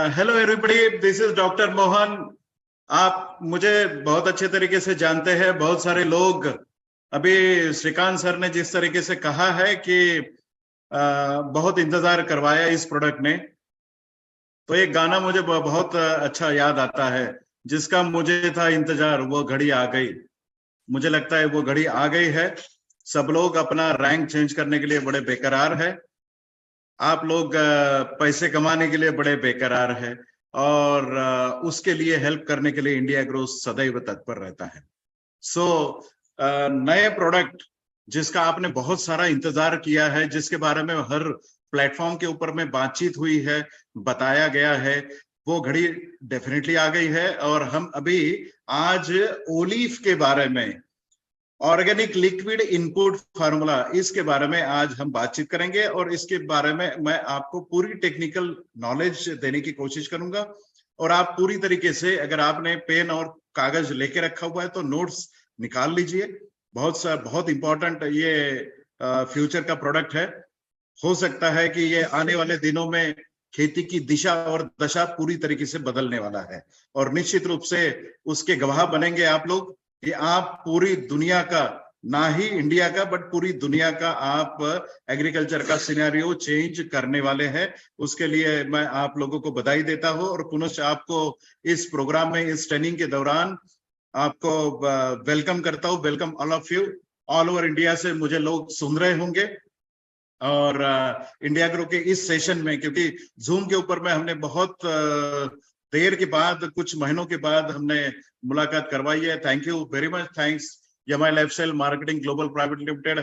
Hello everybody, this is doctor Mohan. आप मुझे बहुत अच्छे तरीके से जानते हैं। बहुत सारे लोग अभी श्रीकांत सर ने जिस तरीके से कहा है कि बहुत इंतजार करवाया इस प्रोडक्ट ने, तो एक गाना मुझे बहुत अच्छा याद आता है, जिसका मुझे था इंतजार, वो घड़ी आ गई। मुझे लगता है वो घड़ी आ गई है। सब लोग अपना रैंक चेंज करने के लिए बड़े बेकरार है। आप लोग पैसे कमाने के लिए बड़े बेकरार है, और उसके लिए हेल्प करने के लिए इंडिया ग्रो सदैव तत्पर रहता है। सो नए प्रोडक्ट जिसका आपने बहुत सारा इंतजार किया है, जिसके बारे में हर प्लेटफॉर्म के ऊपर में बातचीत हुई है, बताया गया है, वो घड़ी डेफिनेटली आ गई है। और हम अभी आज ओलीफ के बारे में, ऑर्गेनिक लिक्विड इनपुट फार्मूला, इसके बारे में आज हम बातचीत करेंगे। और इसके बारे में मैं आपको पूरी टेक्निकल नॉलेज देने की कोशिश करूंगा। और आप पूरी तरीके से, अगर आपने पेन और कागज लेके रखा हुआ है तो नोट्स निकाल लीजिए। बहुत इंपॉर्टेंट ये फ्यूचर का प्रोडक्ट है। हो सकता है कि ये आने वाले दिनों में खेती की दिशा और दशा पूरी तरीके से बदलने वाला है, और निश्चित रूप से उसके गवाह बनेंगे आप लोग कि आप पूरी दुनिया का, ना ही इंडिया का बट पूरी दुनिया का, आप एग्रीकल्चर का सिनेरियो चेंज करने वाले हैं। उसके लिए मैं आप लोगों को बधाई देता हूं, और पुनः आपको इस प्रोग्राम में, इस ट्रेनिंग के दौरान आपको वेलकम करता हूं। Welcome all of you. All over India से मुझे लोग सुन रहे होंगे, और इंडिया ग्रो के इस सेशन में, क्योंकि जूम के ऊपर में हमने बहुत देर के बाद, कुछ महीनों के बाद हमने मुलाकात करवाई है। Thank you very much. Thanks Yamai lifestyle marketing global private limited,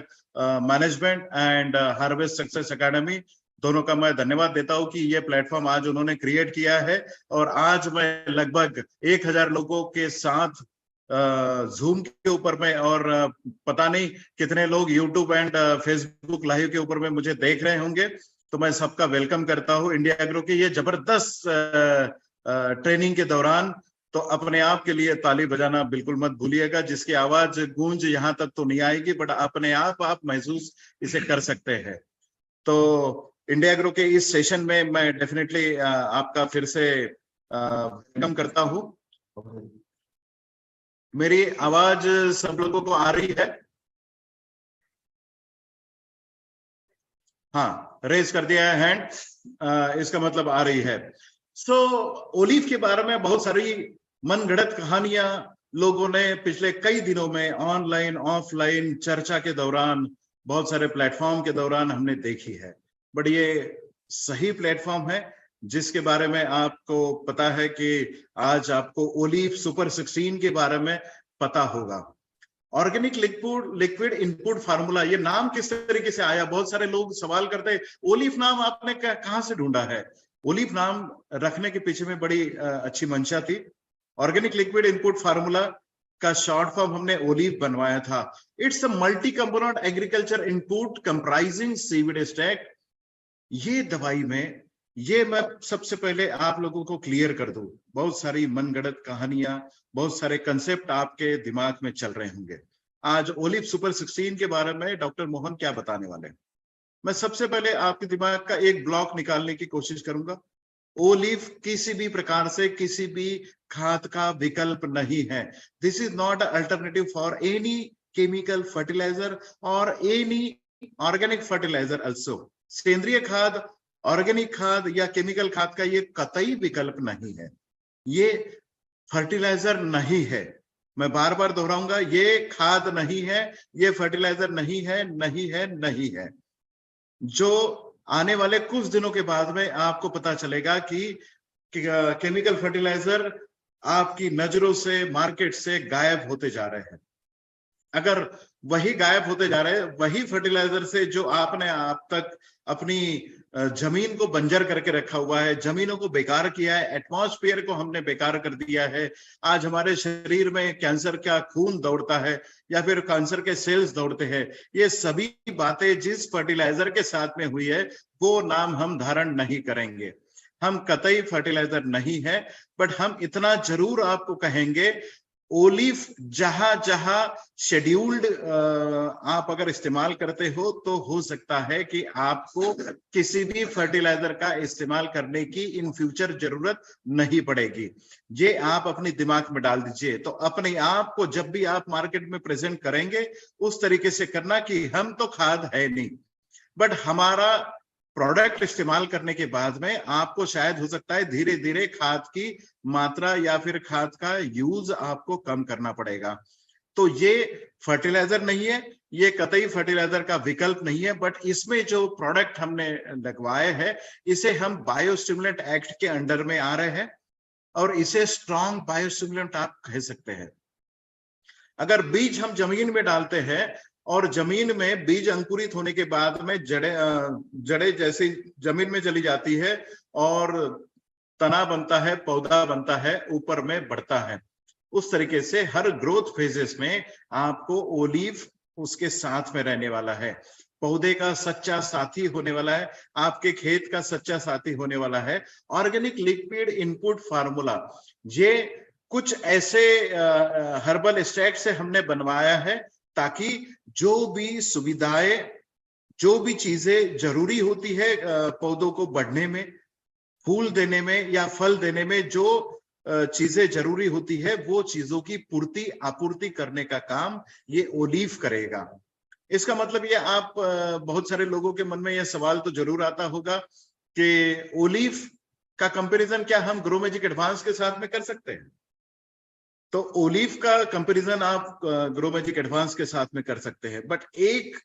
management and harvest success academy, दोनों का मैं धन्यवाद देता हूं कि ये प्लेटफॉर्म आज उन्होंने क्रिएट किया है। और आज मैं लगभग 1000 लोगों के साथ जूम के ऊपर में, और पता नहीं कितने लोग यूट्यूब एंड फेसबुक लाइव के ऊपर में मुझे देख रहे होंगे। तो मैं सबका वेलकम करता हूं इंडिया ग्रो के ये जबरदस्त ट्रेनिंग के दौरान। तो अपने आप के लिए ताली बजाना बिल्कुल मत भूलिएगा, जिसकी आवाज गूंज यहाँ तक तो नहीं आएगी, बट अपने आप महसूस इसे कर सकते हैं। तो इंडिया ग्रो के इस सेशन में मैं डेफिनेटली आपका फिर से वेलकम करता हूं। मेरी आवाज सब लोगों को आ रही है? हाँ, रेज कर दिया है हैंड, इसका मतलब आ रही है। सो ओलीव के बारे में बहुत सारी मनगढ़ंत कहानियां लोगों ने पिछले कई दिनों में ऑनलाइन ऑफलाइन चर्चा के दौरान, बहुत सारे प्लेटफॉर्म के दौरान हमने देखी है। बट ये सही प्लेटफॉर्म है जिसके बारे में आपको पता है कि आज आपको ओलीव सुपर 16 के बारे में पता होगा। ऑर्गेनिक लिक्विड इनपुट फार्मूला, ये नाम किस तरीके से आया? बहुत सारे लोग सवाल करते हैं, ओलीफ नाम आपने कहां से ढूंढा है? ओलीफ नाम रखने के पीछे में बड़ी अच्छी मंशा थी। ऑर्गेनिक लिक्विड इनपुट फार्मूला का शॉर्ट फॉर्म हमने ओलीफ बनवाया था। It's a multi component agriculture input comprising seaweed stack. ये दवाई में, ये मैं सबसे पहले आप लोगों को क्लियर कर दूं, बहुत सारी मनगढ़ंत कहानियां, बहुत सारे कंसेप्ट आपके दिमाग में चल रहे होंगे। आज ओलिव सुपर 16 के बारे में डॉक्टर मोहन क्या बताने वाले हैं, मैं सबसे पहले आपके दिमाग का एक ब्लॉक निकालने की कोशिश करूंगा। ओलिव किसी भी प्रकार से किसी भी खाद का विकल्प नहीं है। This is not alternative for any chemical fertilizer और एनी ऑर्गेनिक फर्टिलाइजर ऑल्सो। सेंद्रीय खाद, ऑर्गेनिक खाद या केमिकल खाद का ये कतई विकल्प नहीं है। ये फर्टिलाइजर नहीं है। मैं बार बार दोहराऊंगा, ये खाद नहीं है, ये फर्टिलाइजर नहीं है, नहीं है, नहीं है। जो आने वाले कुछ दिनों के बाद में आपको पता चलेगा कि केमिकल फर्टिलाइजर आपकी नजरों से, मार्केट से गायब होते जा रहे हैं। अगर वही गायब होते जा रहे हैं, वही फर्टिलाइजर से जो आपने आप तक अपनी जमीन को बंजर करके रखा हुआ है, जमीनों को बेकार किया है, एटमॉस्फेयर को हमने बेकार कर दिया है। आज हमारे शरीर में कैंसर का खून दौड़ता है या फिर कैंसर के सेल्स दौड़ते हैं। ये सभी बातें जिस फर्टिलाइजर के साथ में हुई है, वो नाम हम धारण नहीं करेंगे। हम कतई फर्टिलाइजर नहीं है, बट हम इतना जरूर आपको कहेंगे ओलिव जहां जहां शेड्यूल्ड आप अगर इस्तेमाल करते हो तो हो सकता है कि आपको किसी भी फर्टिलाइजर का इस्तेमाल करने की इन फ्यूचर जरूरत नहीं पड़ेगी। ये आप अपने दिमाग में डाल दीजिए। तो अपने आप को जब भी आप मार्केट में प्रेजेंट करेंगे उस तरीके से करना कि हम तो खाद है नहीं, बट हमारा प्रोडक्ट इस्तेमाल करने के बाद में आपको शायद हो सकता है धीरे धीरे खाद की मात्रा या फिर खाद का यूज आपको कम करना पड़ेगा। तो ये फर्टिलाइजर नहीं है, ये कतई फर्टिलाइजर का विकल्प नहीं है, बट इसमें जो प्रोडक्ट हमने लगवाए हैं इसे हम बायोस्टिमुलेंट एक्ट के अंडर में आ रहे हैं और इसे स्ट्रॉन्ग बायोस्टिमुलेंट आप कह सकते हैं। अगर बीज हम जमीन में डालते हैं और जमीन में बीज अंकुरित होने के बाद में जड़े जैसे जमीन में चली जाती है और तना बनता है, पौधा बनता है, ऊपर में बढ़ता है, उस तरीके से हर ग्रोथ फेजेस में आपको ओलिव उसके साथ में रहने वाला है, पौधे का सच्चा साथी होने वाला है, आपके खेत का सच्चा साथी होने वाला है। ऑर्गेनिक लिक्विड इनपुट फार्मूला ये कुछ ऐसे हर्बल एक्सट्रैक्ट से हमने बनवाया है ताकि जो भी सुविधाएं, जो भी चीजें जरूरी होती है पौधों को बढ़ने में, फूल देने में या फल देने में, जो चीजें जरूरी होती है वो चीजों की पूर्ति आपूर्ति करने का काम ये ओलिव करेगा। इसका मतलब ये आप बहुत सारे लोगों के मन में यह सवाल तो जरूर आता होगा कि ओलिव का कंपैरिजन क्या हम ग्रो मैजिक एडवांस के साथ में कर सकते हैं? तो ओलिव का कंपैरिजन आप ग्रो मैजिक एडवांस के साथ में कर सकते हैं, बट एक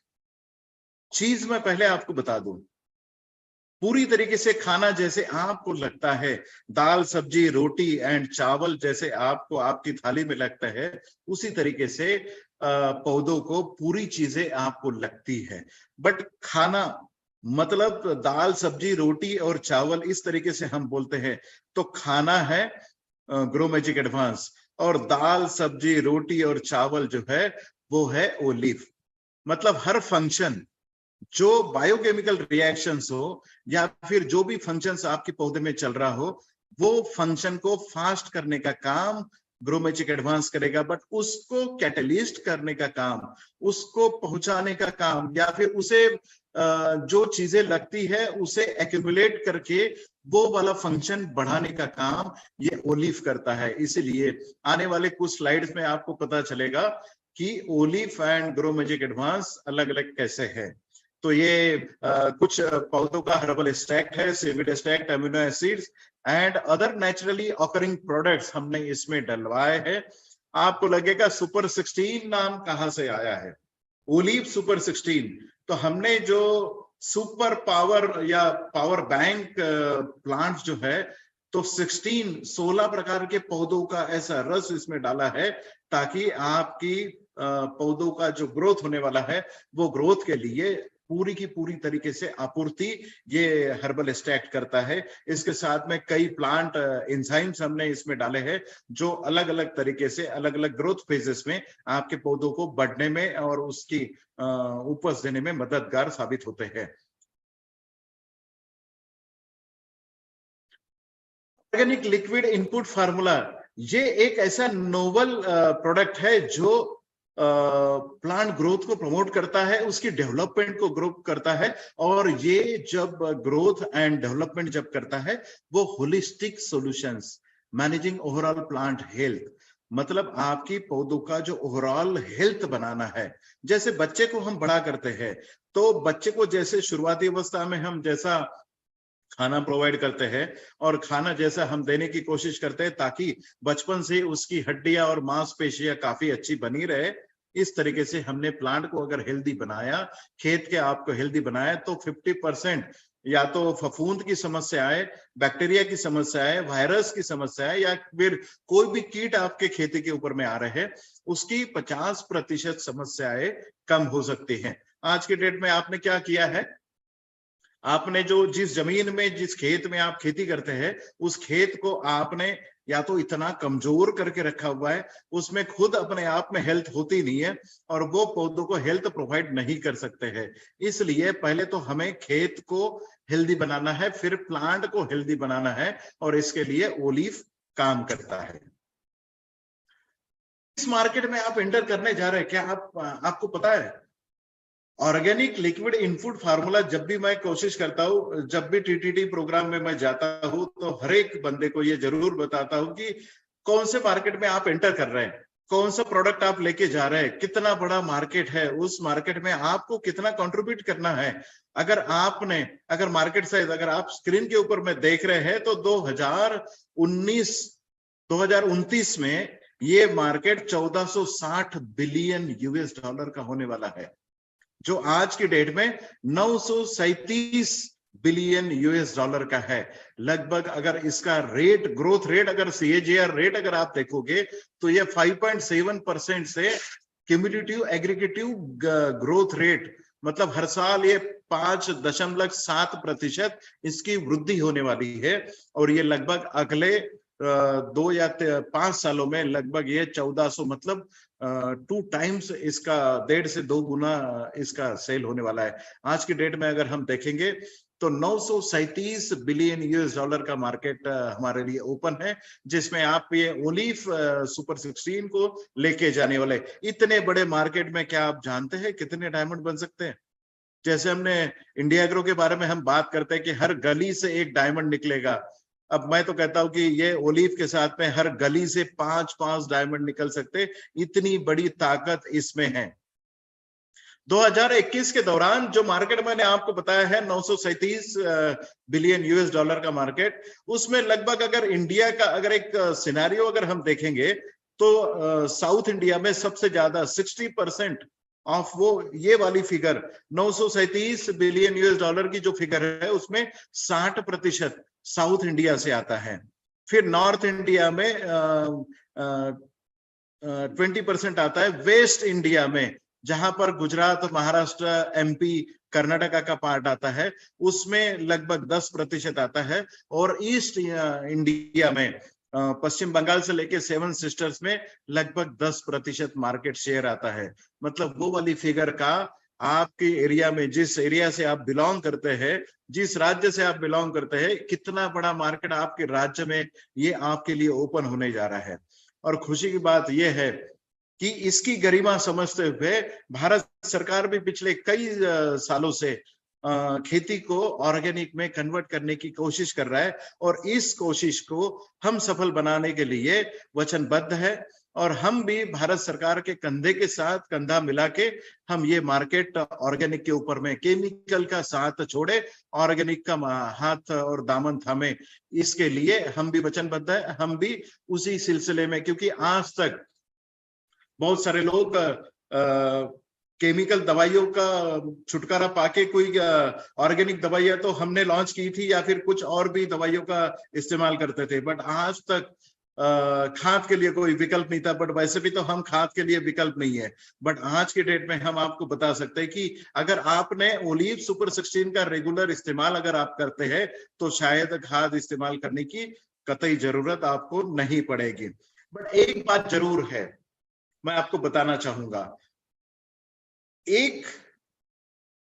चीज मैं पहले आपको बता दूं, पूरी तरीके से खाना जैसे आपको लगता है, दाल सब्जी रोटी एंड चावल जैसे आपको आपकी थाली में लगता है, उसी तरीके से पौधों को पूरी चीजें आपको लगती है। बट खाना मतलब दाल सब्जी रोटी और चावल इस तरीके से हम बोलते हैं, तो खाना है ग्रो मैजिक एडवांस और दाल सब्जी रोटी और चावल जो है वो है ओलिव। मतलब हर फंक्शन जो बायोकेमिकल रिएक्शंस हो या फिर जो भी फंक्शंस आपके पौधे में चल रहा हो, वो फंक्शन को फास्ट करने का काम ग्रो मैजिक एडवांस करेगा, बट उसको कैटलिस्ट करने का काम, उसको पहुंचाने का काम या फिर उसे जो चीजें लगती है उसे एक्यूमुलेट करके वो वाला फंक्शन बढ़ाने का काम ये ओलिव करता है। इसीलिए आने वाले कुछ स्लाइड्स में आपको पता चलेगा कि olive and grow Magic advance अलग अलग कैसे है। तो ये कुछ पौधों का हर्बल एक्सट्रैक्ट है, seaweed extract, amino acids and other naturally occurring products हमने इसमें डलवाए हैं। आपको लगेगा सुपर 16 नाम कहां से आया है, ओलिव सुपर 16। तो हमने जो सुपर पावर या पावर बैंक प्लांट जो है, तो 16 प्रकार के पौधों का ऐसा रस इसमें डाला है ताकि आपकी पौधों का जो ग्रोथ होने वाला है वो ग्रोथ के लिए पूरी की पूरी तरीके से आपूर्ति ये हर्बल एक्सट्रैक्ट करता है। इसके साथ में कई प्लांट एंजाइम्स हमने इसमें डाले हैं जो अलग अलग तरीके से अलग अलग ग्रोथ फेजेस में आपके पौधों को बढ़ने में और उसकी उपज देने में मददगार साबित होते हैं। ऑर्गेनिक लिक्विड इनपुट फार्मूला ये एक ऐसा नोवल प्रोडक्ट है जो प्लांट ग्रोथ को प्रमोट करता है, उसकी डेवलपमेंट को ग्रो करता है, और ये जब ग्रोथ एंड डेवलपमेंट जब करता है वो holistic solutions managing overall plant health, मतलब आपकी पौधों का जो ओवरऑल हेल्थ बनाना है। जैसे बच्चे को हम बड़ा करते हैं तो बच्चे को जैसे शुरुआती अवस्था में हम जैसा खाना प्रोवाइड करते हैं और खाना जैसा हम देने की कोशिश करते हैं ताकि बचपन से उसकी हड्डियां और मांसपेशियां काफी अच्छी बनी रहे, इस तरीके से हमने प्लांट को अगर हेल्दी बनाया, खेत के आपको हेल्दी बनाया, तो 50% या तो फफूंद की समस्या है, बैक्टीरिया की समस्या है, वायरस की समस्या है, या फिर कोई भी कीट आपके खेती के ऊपर में आ रहे हैं, उसकी 50% समस्याएं कम हो सकती हैं। आज के डेट में आपने क्या किया है, आपने जो जिस जमीन में जिस खेत में आप खेती करते हैं उस खेत को आपने या तो इतना कमजोर करके रखा हुआ है, उसमें खुद अपने आप में हेल्थ होती नहीं है और वो पौधों को हेल्थ प्रोवाइड नहीं कर सकते हैं। इसलिए पहले तो हमें खेत को हेल्दी बनाना है, फिर प्लांट को हेल्दी बनाना है, और इसके लिए ओलिव काम करता है। इस मार्केट में आप एंटर करने जा रहे हैं, क्या आपको पता है ऑर्गेनिक लिक्विड इनपुट फार्मूला? जब भी मैं कोशिश करता हूं, जब भी टीटीटी प्रोग्राम में मैं जाता हूं, तो हर एक बंदे को ये जरूर बताता हूं कि कौन से मार्केट में आप एंटर कर रहे हैं, कौन सा प्रोडक्ट आप लेके जा रहे हैं, कितना बड़ा मार्केट है, उस मार्केट में आपको कितना कंट्रीब्यूट करना है। अगर मार्केट साइज अगर आप स्क्रीन के ऊपर में देख रहे हैं, तो 2029 में ये मार्केट 1460 बिलियन यूएस डॉलर का होने वाला है, जो आज की डेट में 937 बिलियन यूएस डॉलर का है। लगभग अगर इसका ग्रोथ रेट, अगर सीएजीआर रेट अगर आप देखोगे, तो ये 5.7% से क्यूमुलेटिव एग्रीगेटिव ग्रोथ रेट, मतलब हर साल ये 5.7% इसकी वृद्धि होने वाली है। और ये लगभग अगले 2 या 5 सालों में लगभग ये 1400, मतलब 2 टाइम्स इसका, 1.5 से 2 गुना इसका सेल होने वाला है। आज की डेट में अगर हम देखेंगे तो 937 बिलियन यूएस डॉलर का मार्केट हमारे लिए ओपन है, जिसमें आप ये ओलिव सुपर 16 को लेके जाने वाले। इतने बड़े मार्केट में क्या आप जानते हैं कितने डायमंड बन सकते हैं? जैसे हमने इंडिया एग्रो के बारे में हम बात करते हैं कि हर गली से एक डायमंड निकलेगा, अब मैं तो कहता हूं कि ये ओलिव के साथ में हर गली से 5-5 डायमंड निकल सकते, इतनी बड़ी ताकत इसमें है। 2021 के दौरान जो मार्केट मैंने आपको बताया है 937 बिलियन यूएस डॉलर का मार्केट, उसमें लगभग अगर इंडिया का अगर एक सिनेरियो अगर हम देखेंगे, तो साउथ इंडिया में सबसे ज्यादा 60% ऑफ वो ये वाली फिगर 937 बिलियन यूएस डॉलर की जो फिगर है, उसमें 60% साउथ इंडिया से आता है। फिर नॉर्थ इंडिया में 20% आता है। वेस्ट इंडिया में, जहां पर गुजरात, महाराष्ट्र, एमपी, कर्नाटका का पार्ट आता है, उसमें लगभग 10% आता है। और ईस्ट इंडिया में पश्चिम बंगाल से लेके 7 सिस्टर्स में लगभग 10% मार्केट शेयर आता है। मतलब वो वाली फिगर का आपके एरिया में, जिस एरिया से आप बिलोंग करते हैं, जिस राज्य से आप बिलोंग करते हैं, कितना बड़ा मार्केट आपके राज्य में ये आपके लिए ओपन होने जा रहा है। और खुशी की बात यह है कि इसकी गरिमा समझते हुए भारत सरकार भी पिछले कई सालों से खेती को ऑर्गेनिक में कन्वर्ट करने की कोशिश कर रहा है, और इस कोशिश को हम सफल बनाने के लिए वचनबद्ध है। और हम भी भारत सरकार के कंधे के साथ कंधा मिला के हम ये मार्केट ऑर्गेनिक के ऊपर में, केमिकल का साथ छोड़े, ऑर्गेनिक का हाथ और दामन थामे, इसके लिए हम भी वचनबद्ध है। हम भी उसी सिलसिले में, क्योंकि आज तक बहुत सारे लोग केमिकल दवाइयों का छुटकारा पाके कोई ऑर्गेनिक दवाइयां तो हमने लॉन्च की थी, या फिर कुछ और भी दवाइयों का इस्तेमाल करते थे, बट आज तक खाद के लिए कोई विकल्प नहीं था। बट वैसे भी तो हम खाद के लिए विकल्प नहीं है, बट आज के डेट में हम आपको बता सकते हैं कि अगर आपने ओलिव सुपर 16 का रेगुलर इस्तेमाल अगर आप करते हैं, तो शायद खाद इस्तेमाल करने की कतई जरूरत आपको नहीं पड़ेगी। बट एक बात जरूर है, मैं आपको बताना चाहूंगा, एक,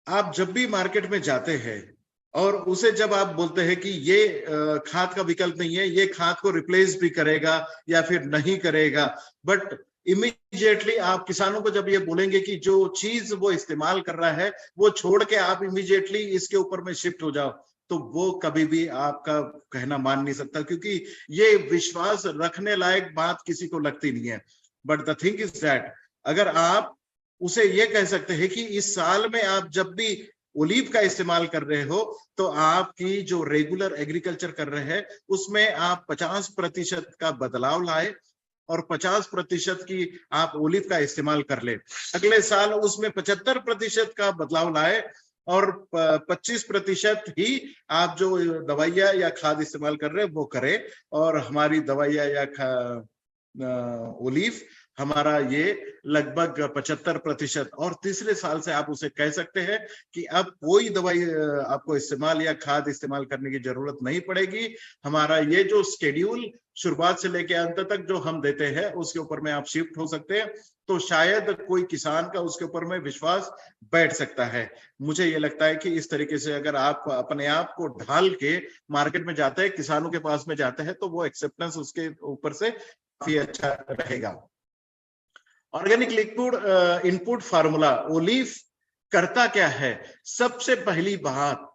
आप जब भी मार्केट में जाते हैं और उसे जब आप बोलते हैं कि ये खाद का विकल्प नहीं है, ये खाद को रिप्लेस भी करेगा या फिर नहीं करेगा, बट इमीडिएटली आप किसानों को जब ये बोलेंगे कि जो चीज वो इस्तेमाल कर रहा है वो छोड़ के आप इमीडिएटली इसके ऊपर में शिफ्ट हो जाओ, तो वो कभी भी आपका कहना मान नहीं सकता, क्योंकि ये विश्वास रखने लायक बात किसी को लगती नहीं है। But the thing is that अगर आप उसे ये कह सकते हैं कि इस साल में आप जब भी ओलिव का इस्तेमाल कर रहे हो, तो आपकी जो रेगुलर एग्रीकल्चर कर रहे हैं उसमें आप 50% का बदलाव लाए और 50% की आप ओलिव का इस्तेमाल कर ले। अगले साल उसमें 75% का बदलाव लाए और 25% ही आप जो दवाइयां या खाद इस्तेमाल कर रहे हैं वो करें, और हमारी दवाइयां या ओलिव हमारा ये लगभग 75%। और तीसरे साल से आप उसे कह सकते हैं कि अब कोई दवाई आपको इस्तेमाल या खाद इस्तेमाल करने की जरूरत नहीं पड़ेगी। हमारा ये जो स्केड्यूल शुरुआत से लेकर अंत तक जो हम देते हैं उसके ऊपर में आप शिफ्ट हो सकते हैं, तो शायद कोई किसान का उसके ऊपर में विश्वास बैठ सकता है। मुझे ये लगता है कि इस तरीके से अगर आप अपने आप को ढाल के मार्केट में जाते हैं, किसानों के पास में जाते हैं, तो वो एक्सेप्टेंस उसके ऊपर से काफी अच्छा रहेगा। Organic liquid input formula olive करता क्या है? सबसे पहली बात,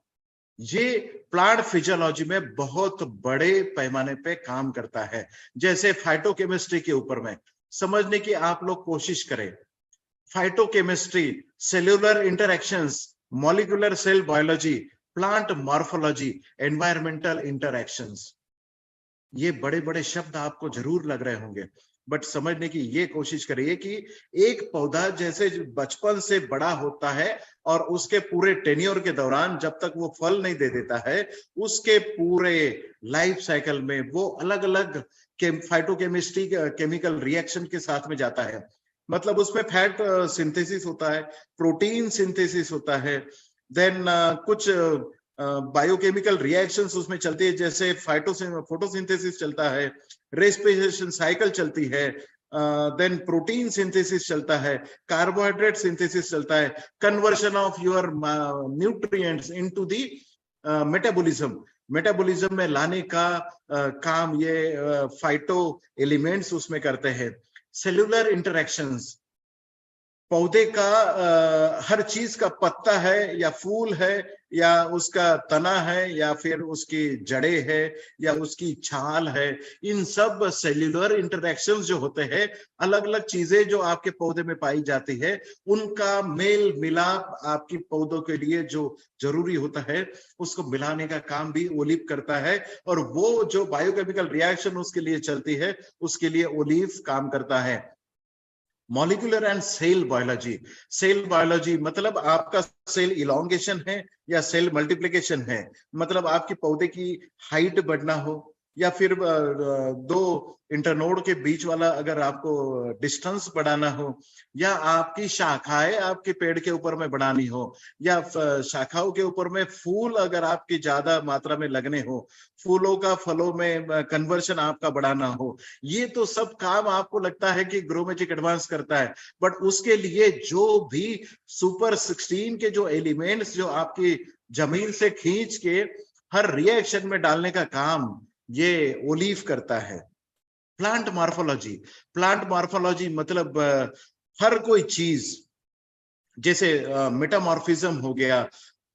ये प्लांट फिजियोलॉजी में बहुत बड़े पैमाने पे काम करता है। जैसे फाइटोकेमिस्ट्री के ऊपर में समझने की आप लोग कोशिश करें। Phytochemistry, cellular interactions, molecular cell biology, plant morphology, environmental interactions, ये बड़े बड़े शब्द आपको जरूर लग रहे होंगे, बट समझने की ये कोशिश करिए कि एक पौधा जैसे बचपन से बड़ा होता है और उसके पूरे टेन्योर के दौरान जब तक वो फल नहीं दे देता है, उसके पूरे लाइफ साइकिल में वो अलग अलग फाइटोकेमिस्ट्री केमिकल रिएक्शन के साथ में जाता है। मतलब उसमें फैट सिंथेसिस होता है, प्रोटीन सिंथेसिस होता है, देन कुछ बायोकेमिकल रिएक्शंस उसमें चलती है, जैसे फोटोसिंथेसिस चलता है, रेस्पिरेशन साइकिल चलती है, देन प्रोटीन सिंथेसिस चलता है, कार्बोहाइड्रेट सिंथेसिस चलता है, conversion of your nutrients into the metabolism में लाने का काम ये फाइटो एलिमेंट्स उसमें करते हैं। सेल्यूलर इंटरैक्शंस, पौधे का हर चीज का पत्ता है या फूल है या उसका तना है या फिर उसकी जड़ें है या उसकी छाल है, इन सब सेल्यूलर इंटरैक्शंस जो होते हैं, अलग अलग चीजें जो आपके पौधे में पाई जाती है, उनका मेल मिलाप आपकी पौधों के लिए जो जरूरी होता है उसको मिलाने का काम भी ओलिव करता है। और वो जो बायोकेमिकल रिएक्शन उसके लिए चलती है, उसके लिए ओलिव काम करता है। Molecular and cell biology, cell biology मतलब आपका सेल इलोंगेशन है या सेल मल्टीप्लिकेशन है, मतलब आपकी पौधे की हाइट बढ़ना हो या फिर दो इंटरनोड के बीच वाला अगर आपको डिस्टेंस बढ़ाना हो, या आपकी शाखाएं आपके पेड़ के ऊपर में बढ़ानी हो, या शाखाओं के ऊपर में फूल अगर आपकी ज्यादा मात्रा में लगने हो, फूलों का फलों में कन्वर्शन आपका बढ़ाना हो, ये तो सब काम आपको लगता है कि ग्रो मैजिक एडवांस करता है। बट उसके लिए जो भी सुपर 16 के जो एलिमेंट्स जो आपकी जमीन से खींच के हर रिएक्शन में डालने का काम ये ओलिव करता है। प्लांट मॉर्फोलॉजी, प्लांट मॉर्फोलॉजी मतलब हर कोई चीज, जैसे मेटामॉर्फिज्म हो गया,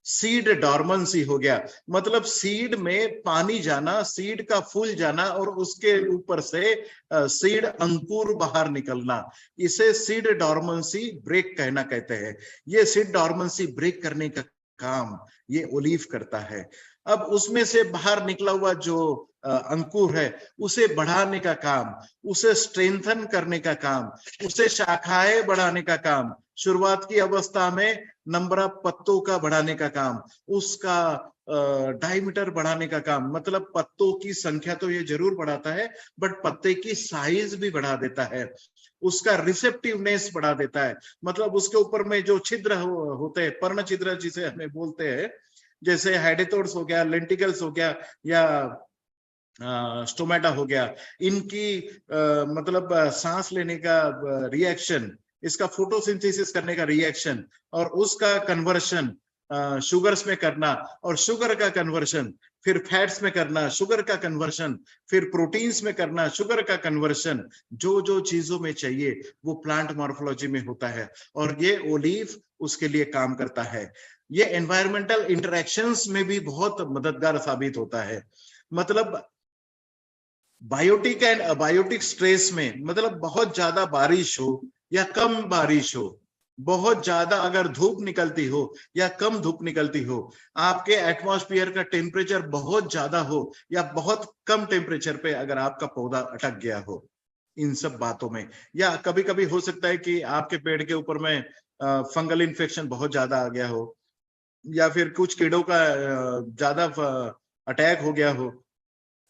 सीड डॉर्मेंसी हो गया, मतलब सीड में पानी जाना, सीड का फूल जाना और उसके ऊपर से सीड अंकुर बाहर निकलना, इसे सीड डॉर्मेंसी ब्रेक कहना कहते हैं। ये सीड डॉर्मेंसी ब्रेक करने का काम ये ओलिव करता है। अब उसमें से बाहर निकला हुआ जो अंकुर है उसे बढ़ाने का काम, उसे स्ट्रेंथन करने का काम, उसे शाखाएं बढ़ाने का काम, शुरुआत की अवस्था में नंबर ऑफ पत्तों का बढ़ाने का काम, उसका डायमीटर बढ़ाने का काम, मतलब पत्तों की संख्या तो ये जरूर बढ़ाता है बट पत्ते की साइज भी बढ़ा देता है, उसका रिसेप्टिवनेस बढ़ा देता है, मतलब उसके ऊपर में जो छिद्र होते हैं, पर्ण छिद्र जिसे हमें बोलते हैं, जैसे हाइडेटोड्स हो गया, लेंटिकल्स हो गया या स्टोमेटा हो गया, इनकी मतलब सांस लेने का रिएक्शन, इसका फोटोसिंथेसिस करने का रिएक्शन और उसका कन्वर्शन शुगर्स में करना, और शुगर का कन्वर्शन फिर फैट्स में करना, शुगर का कन्वर्शन फिर प्रोटीन्स में करना, शुगर का कन्वर्शन, जो जो चीजों में चाहिए वो प्लांट मॉर्फोलॉजी में होता है और ये ओलिव उसके लिए काम करता है। ये एनवायरमेंटल इंटरैक्शंस में भी बहुत मददगार साबित होता है। मतलब बायोटिक एंड अबायोटिक स्ट्रेस में, मतलब बहुत ज्यादा बारिश हो या कम बारिश हो, बहुत ज्यादा अगर धूप निकलती हो या कम धूप निकलती हो, आपके एटमॉस्फेयर का टेम्परेचर बहुत ज्यादा हो या बहुत कम टेम्परेचर पे अगर आपका पौधा अटक गया हो, इन सब बातों में, या कभी कभी हो सकता है कि आपके पेड़ के ऊपर में फंगल इन्फेक्शन बहुत ज्यादा आ गया हो, या फिर कुछ कीड़ों का ज्यादा अटैक हो गया हो,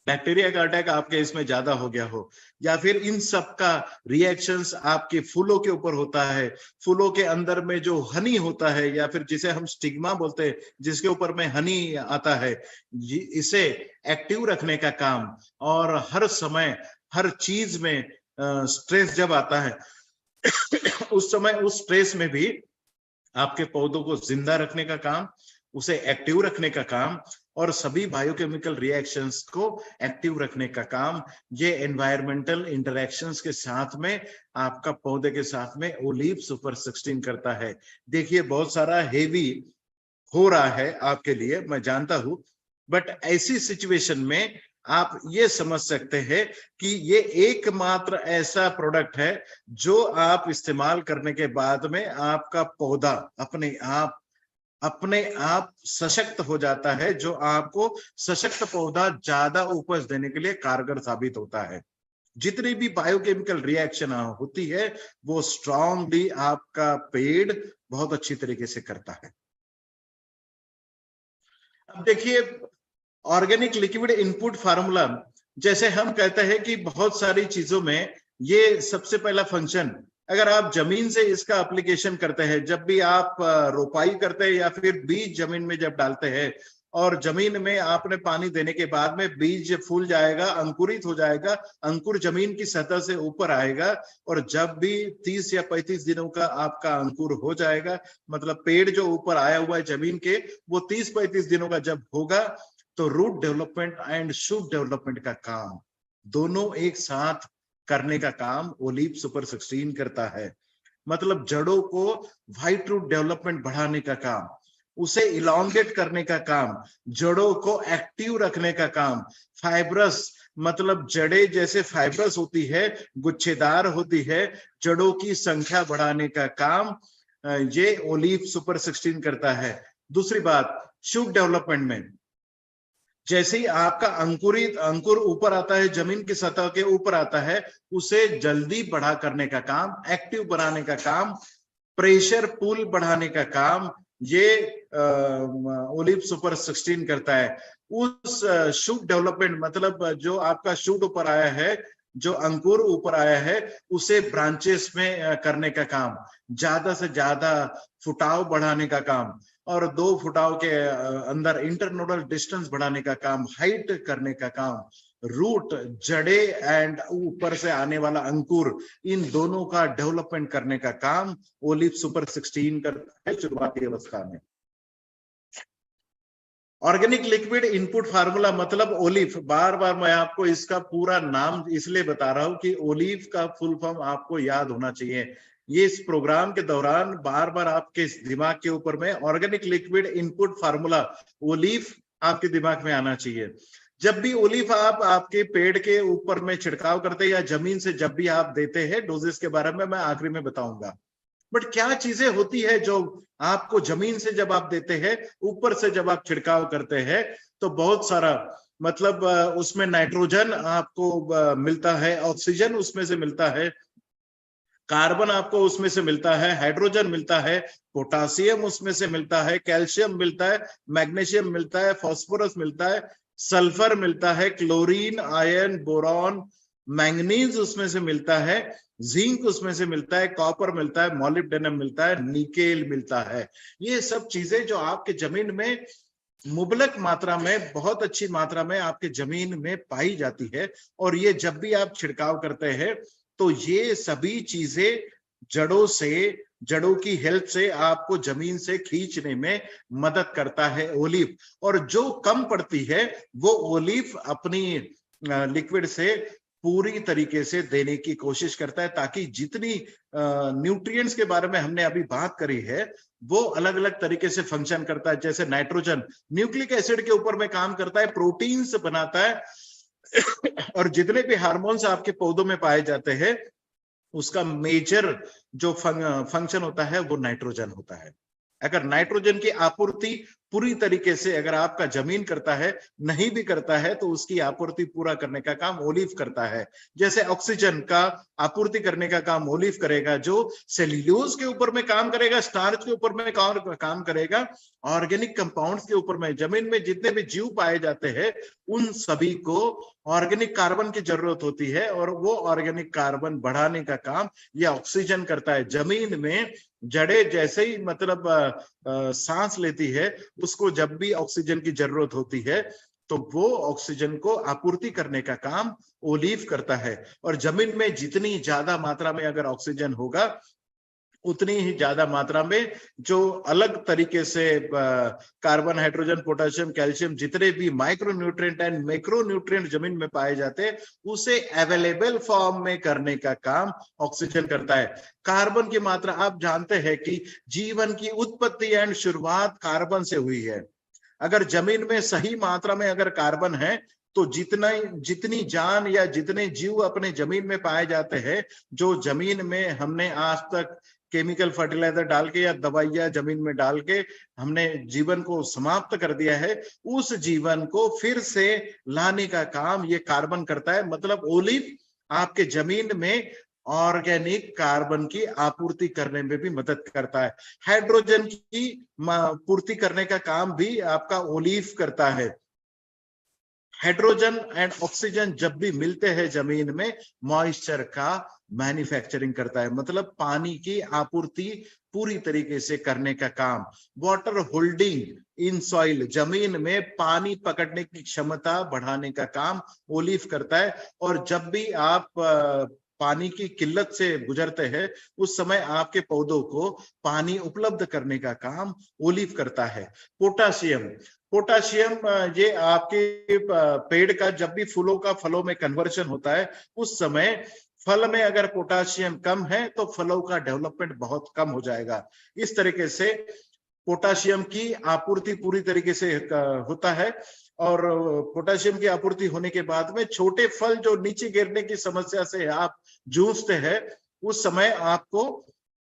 बैक्टीरिया का अटैक आपके इसमें ज्यादा हो गया हो, या फिर इन सब का रिएक्शंस आपके फूलों के ऊपर होता है, फूलों के अंदर में जो हनी होता है या फिर जिसे हम स्टिग्मा बोलते हैं, जिसके ऊपर में हनी आता है, इसे एक्टिव रखने का काम, और हर समय हर चीज में स्ट्रेस जब आता है उस समय उस स्ट्रेस में भी आपके पौधों को जिंदा रखने का काम, उसे एक्टिव रखने का काम और सभी बायोकेमिकल रिएक्शंस को एक्टिव रखने का काम ये एनवायरमेंटल इंटरेक्शंस के साथ में, आपका पौधे के साथ में ओलिव सुपर 16 करता है। देखिए बहुत सारा हेवी हो रहा है आपके लिए, मैं जानता हूं, बट ऐसी सिचुएशन में आप ये समझ सकते हैं कि ये एकमात्र ऐसा प्रोडक्ट है जो आप इस्तेमाल करने के बाद में आपका पौधा अपने आप सशक्त हो जाता है, जो आपको सशक्त पौधा ज्यादा उपज देने के लिए कारगर साबित होता है। जितनी भी बायोकेमिकल रिएक्शन होती है वो स्ट्रांगली आपका पेड़ बहुत अच्छी तरीके से करता है। अब देखिए ऑर्गेनिक लिक्विड इनपुट फार्मूला, जैसे हम कहते हैं कि बहुत सारी चीजों में ये सबसे पहला फंक्शन, अगर आप जमीन से इसका एप्लीकेशन करते हैं, जब भी आप रोपाई करते हैं या फिर बीज जमीन में जब डालते हैं और जमीन में आपने पानी देने के बाद में बीज फूल जाएगा, अंकुरित हो जाएगा, अंकुर जमीन की सतह से ऊपर आएगा और जब भी 30 या 35 दिनों का आपका अंकुर हो जाएगा, मतलब पेड़ जो ऊपर आया हुआ है जमीन के, वो 30-35 दिनों का जब होगा तो root development and shoot development का काम दोनों एक साथ करने का काम ओलिव सुपर 16 करता है। मतलब जड़ों को व्हाइट रूट डेवलपमेंट बढ़ाने का काम, उसे इलांगेट करने का काम, जड़ों को एक्टिव रखने का काम, फाइब्रस मतलब जड़ें जैसे फाइब्रस होती है, गुच्छेदार होती है, जड़ों की संख्या बढ़ाने का काम ये ओलिव सुपर 16 करता है। दूसरी बात, शूट डेवलपमेंट में जैसे ही आपका अंकुर ऊपर आता है, जमीन की सतह के ऊपर आता है, उसे जल्दी बड़ा करने का काम, एक्टिव बनाने का काम, प्रेशर पुल बढ़ाने का काम ये ओलिव सुपर 16 करता है। उस शूट डेवलपमेंट मतलब जो आपका शूट ऊपर आया है, जो अंकुर ऊपर आया है, उसे ब्रांचेस में करने का काम, ज्यादा से ज्यादा फुटाव बढ़ाने का काम और 2 फुटाव के अंदर इंटरनोडल डिस्टेंस बढ़ाने का काम, हाइट करने का काम, रूट जड़े एंड ऊपर से आने वाला अंकुर, इन दोनों का डेवलपमेंट करने का काम ओलिव सुपर 16 करता है शुरुआती अवस्था में। ऑर्गेनिक लिक्विड इनपुट फार्मूला मतलब ओलिव, बार बार मैं आपको इसका पूरा नाम इसलिए बता रहा हूं कि ओलिव का फुल फॉर्म आपको याद होना चाहिए। ये इस प्रोग्राम के दौरान बार बार आपके दिमाग के ऊपर में organic liquid input formula olive आपके दिमाग में आना चाहिए। जब भी ओलिव आप आपके पेड़ के ऊपर में छिड़काव करते हैं या जमीन से जब भी आप देते हैं, डोजेस के बारे में मैं आखिरी में बताऊंगा, बट क्या चीजें होती है जो आपको जमीन से जब आप देते हैं, ऊपर से जब आप छिड़काव करते हैं, तो बहुत सारा मतलब उसमें नाइट्रोजन आपको मिलता है, ऑक्सीजन उसमें से मिलता है, कार्बन आपको उसमें से मिलता है, हाइड्रोजन मिलता है, पोटासियम उसमें से मिलता है, कैल्शियम मिलता है, मैग्नीशियम मिलता है, फास्फोरस मिलता है, सल्फर मिलता है, क्लोरीन, आयरन, बोरॉन, मैंगनीज उसमें से मिलता है, जिंक उसमें से मिलता है, कॉपर मिलता है, मॉलिब्डेनम मिलता है, निकेल मिलता है। ये सब चीजें जो आपके जमीन में मुबलक मात्रा में, बहुत अच्छी मात्रा में आपके जमीन में पाई जाती है, और ये जब भी आप छिड़काव करते हैं तो ये सभी चीजें जड़ों की हेल्प से आपको जमीन से खींचने में मदद करता है ओलिव। और जो कम पड़ती है वो ओलिव अपनी लिक्विड से पूरी तरीके से देने की कोशिश करता है, ताकि जितनी न्यूट्रिएंट्स के बारे में हमने अभी बात करी है वो अलग अलग तरीके से फंक्शन करता है। जैसे नाइट्रोजन न्यूक्लिक एसिड के ऊपर में काम करता है, प्रोटीन्स बनाता है और जितने भी हार्मोन्स आपके पौधों में पाए जाते हैं उसका मेजर जो फंक्शन होता है वो नाइट्रोजन होता है। अगर नाइट्रोजन की आपूर्ति पूरी तरीके से अगर आपका जमीन करता है, नहीं भी करता है, तो उसकी आपूर्ति पूरा करने का काम ओलिव करता है। जैसे ऑक्सीजन का आपूर्ति करने का काम ओलिव करेगा, जो सेल्यूलोज के ऊपर में काम करेगा, स्टार्च के ऊपर में काम करेगा, ऑर्गेनिक कंपाउंड्स के ऊपर में, जमीन में जितने भी जीव पाए जाते हैं उन सभी को ऑर्गेनिक कार्बन की जरूरत होती है, और वो ऑर्गेनिक कार्बन बढ़ाने का काम ये ऑक्सीजन करता है। जमीन में जड़ें जैसे ही मतलब सांस लेती है, उसको जब भी ऑक्सीजन की जरूरत होती है तो वो ऑक्सीजन को आपूर्ति करने का काम ओलिव करता है। और जमीन में जितनी ज्यादा मात्रा में अगर ऑक्सीजन होगा उतनी ही ज्यादा मात्रा में जो अलग तरीके से कार्बन, हाइड्रोजन, पोटेशियम, कैल्शियम, जितने भी micro nutrient and macro nutrient जमीन में पाए जाते हैं, उसे अवेलेबल फॉर्म में करने का काम ऑक्सीजन करता है। कार्बन की मात्रा, आप जानते हैं कि जीवन की उत्पत्ति एंड शुरुआत कार्बन से हुई है। अगर जमीन में सही मात्रा में अगर कार्बन है तो जितनी जान या जितने जीव अपने जमीन में पाए जाते हैं, जो जमीन में हमने आज तक केमिकल फर्टिलाइजर डाल के या दवाइयां जमीन में डाल के हमने जीवन को समाप्त कर दिया है, उस जीवन को फिर से लाने का काम ये कार्बन करता है। मतलब ओलिव आपके जमीन में ऑर्गेनिक कार्बन की आपूर्ति करने में भी मदद करता है। हाइड्रोजन की पूर्ति करने का काम भी आपका ओलिव करता है। हाइड्रोजन एंड ऑक्सीजन जब भी मिलते हैं जमीन में, मॉइस्चर का मैन्युफैक्चरिंग करता है, मतलब पानी की आपूर्ति पूरी तरीके से करने का काम। वाटर होल्डिंग इन सॉइल, जमीन में पानी पकड़ने की क्षमता बढ़ाने का काम ओलिव करता है। और जब भी आप पानी की किल्लत से गुजरते हैं, उस समय आपके पौधों को पानी उपलब्ध करने का काम ओलिव करता है। पोटाशियम, पोटाशियम ये आपके पेड़ का जब भी फूलों का फलों में कन्वर्जन होता है, उस समय फल में अगर पोटाशियम कम है तो फलों का डेवलपमेंट बहुत कम हो जाएगा। इस तरीके से पोटाशियम की आपूर्ति पूरी तरीके से होता है। और पोटाशियम की आपूर्ति होने के बाद में छोटे फल जो नीचे गिरने की समस्या से आप जूझते हैं, उस समय आपको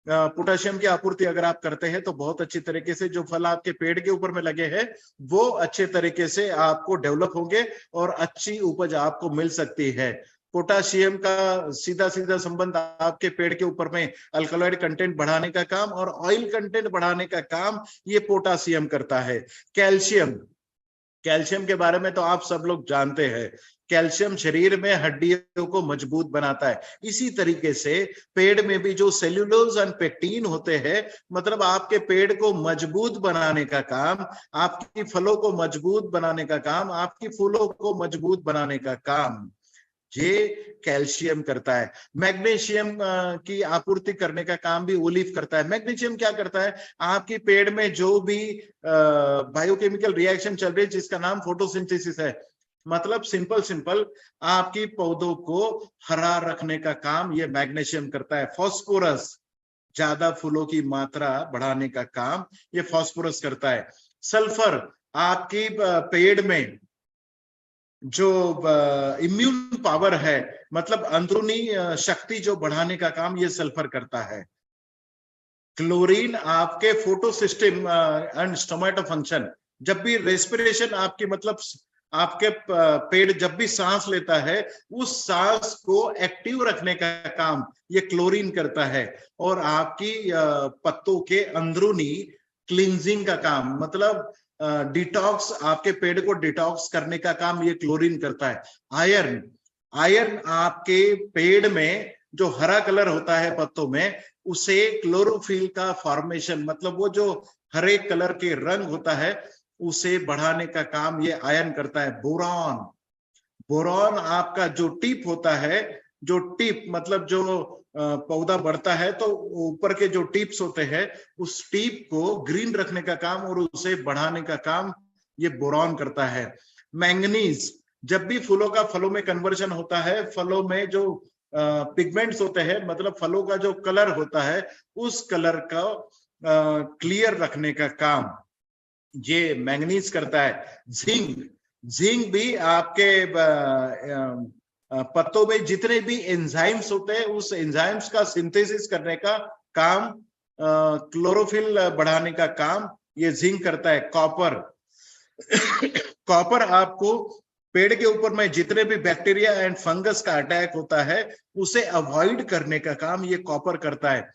पोटाशियम की आपूर्ति अगर आप करते हैं तो बहुत अच्छी तरीके से जो फल आपके पेड़ के ऊपर में लगे हैं वो अच्छे तरीके से आपको डेवलप होंगे और अच्छी उपज आपको मिल सकती है। पोटाशियम का सीधा सीधा संबंध आपके पेड़ के ऊपर में अल्कलॉइड कंटेंट बढ़ाने का काम और ऑयल कंटेंट बढ़ाने का काम ये पोटाशियम करता है। कैल्शियम, कैल्शियम के बारे में तो आप सब लोग जानते हैं। कैल्शियम शरीर में हड्डियों को मजबूत बनाता है। इसी तरीके से पेड़ में भी जो सेल्यूलोज एंड पेक्टिन होते हैं, मतलब आपके पेड़ को मजबूत बनाने का काम, आपकी फलों को मजबूत बनाने का काम, आपकी फूलों को मजबूत बनाने का काम ये कैल्शियम करता है। मैग्नीशियम की आपूर्ति करने का काम भी ओलिव करता है। मैग्नीशियम क्या करता है, आपकी पेड़ में जो भी बायोकेमिकल रिएक्शन चल रही है जिसका नाम फोटोसिंथेसिस है, मतलब सिंपल आपकी पौधों को हरा रखने का काम ये मैग्नीशियम करता है। फास्फोरस, ज्यादा फूलों की मात्रा बढ़ाने का काम ये फास्फोरस करता है। सल्फर, आपकी पेड़ में जो इम्यून पावर है, मतलब अंदरूनी शक्ति जो बढ़ाने का काम ये सल्फर करता है। क्लोरीन, आपके फोटो सिस्टम एंड स्टोमेटो फंक्शन, जब भी रेस्पिरेशन आपकी, मतलब आपके पेड़ जब भी सांस लेता है उस सांस को एक्टिव रखने का काम ये क्लोरीन करता है। और आपकी पत्तों के अंदरूनी क्लींजिंग का काम, मतलब डिटॉक्स, आपके पेड़ को डिटॉक्स करने का काम ये क्लोरीन करता है। आयरन, आयरन आपके पेड़ में जो हरा कलर होता है पत्तों में, उसे क्लोरोफिल का फॉर्मेशन, मतलब वो जो हरे कलर के रंग होता है उसे बढ़ाने का काम ये आयरन करता है। बोरॉन, बोरॉन आपका जो टिप होता है, जो टिप मतलब जो पौधा बढ़ता है तो ऊपर के जो टिप्स होते हैं उस टिप को ग्रीन रखने का काम और उसे बढ़ाने का काम ये बोरॉन करता है। मैंगनीज, जब भी फूलों का फलों में कन्वर्जन होता है, फलों में जो पिगमेंट्स होते हैं, मतलब फलों का जो कलर होता है उस कलर का क्लियर रखने का काम ये मैंगनीज करता है। जिंक, जिंक भी आपके पत्तों में जितने भी एंजाइम्स होते हैं उस एंजाइम्स का सिंथेसिस करने का काम, क्लोरोफिल बढ़ाने का काम ये जिंक करता है। कॉपर, कॉपर आपको पेड़ के ऊपर में जितने भी बैक्टीरिया एंड फंगस का अटैक होता है उसे अवॉइड करने का काम ये कॉपर करता है।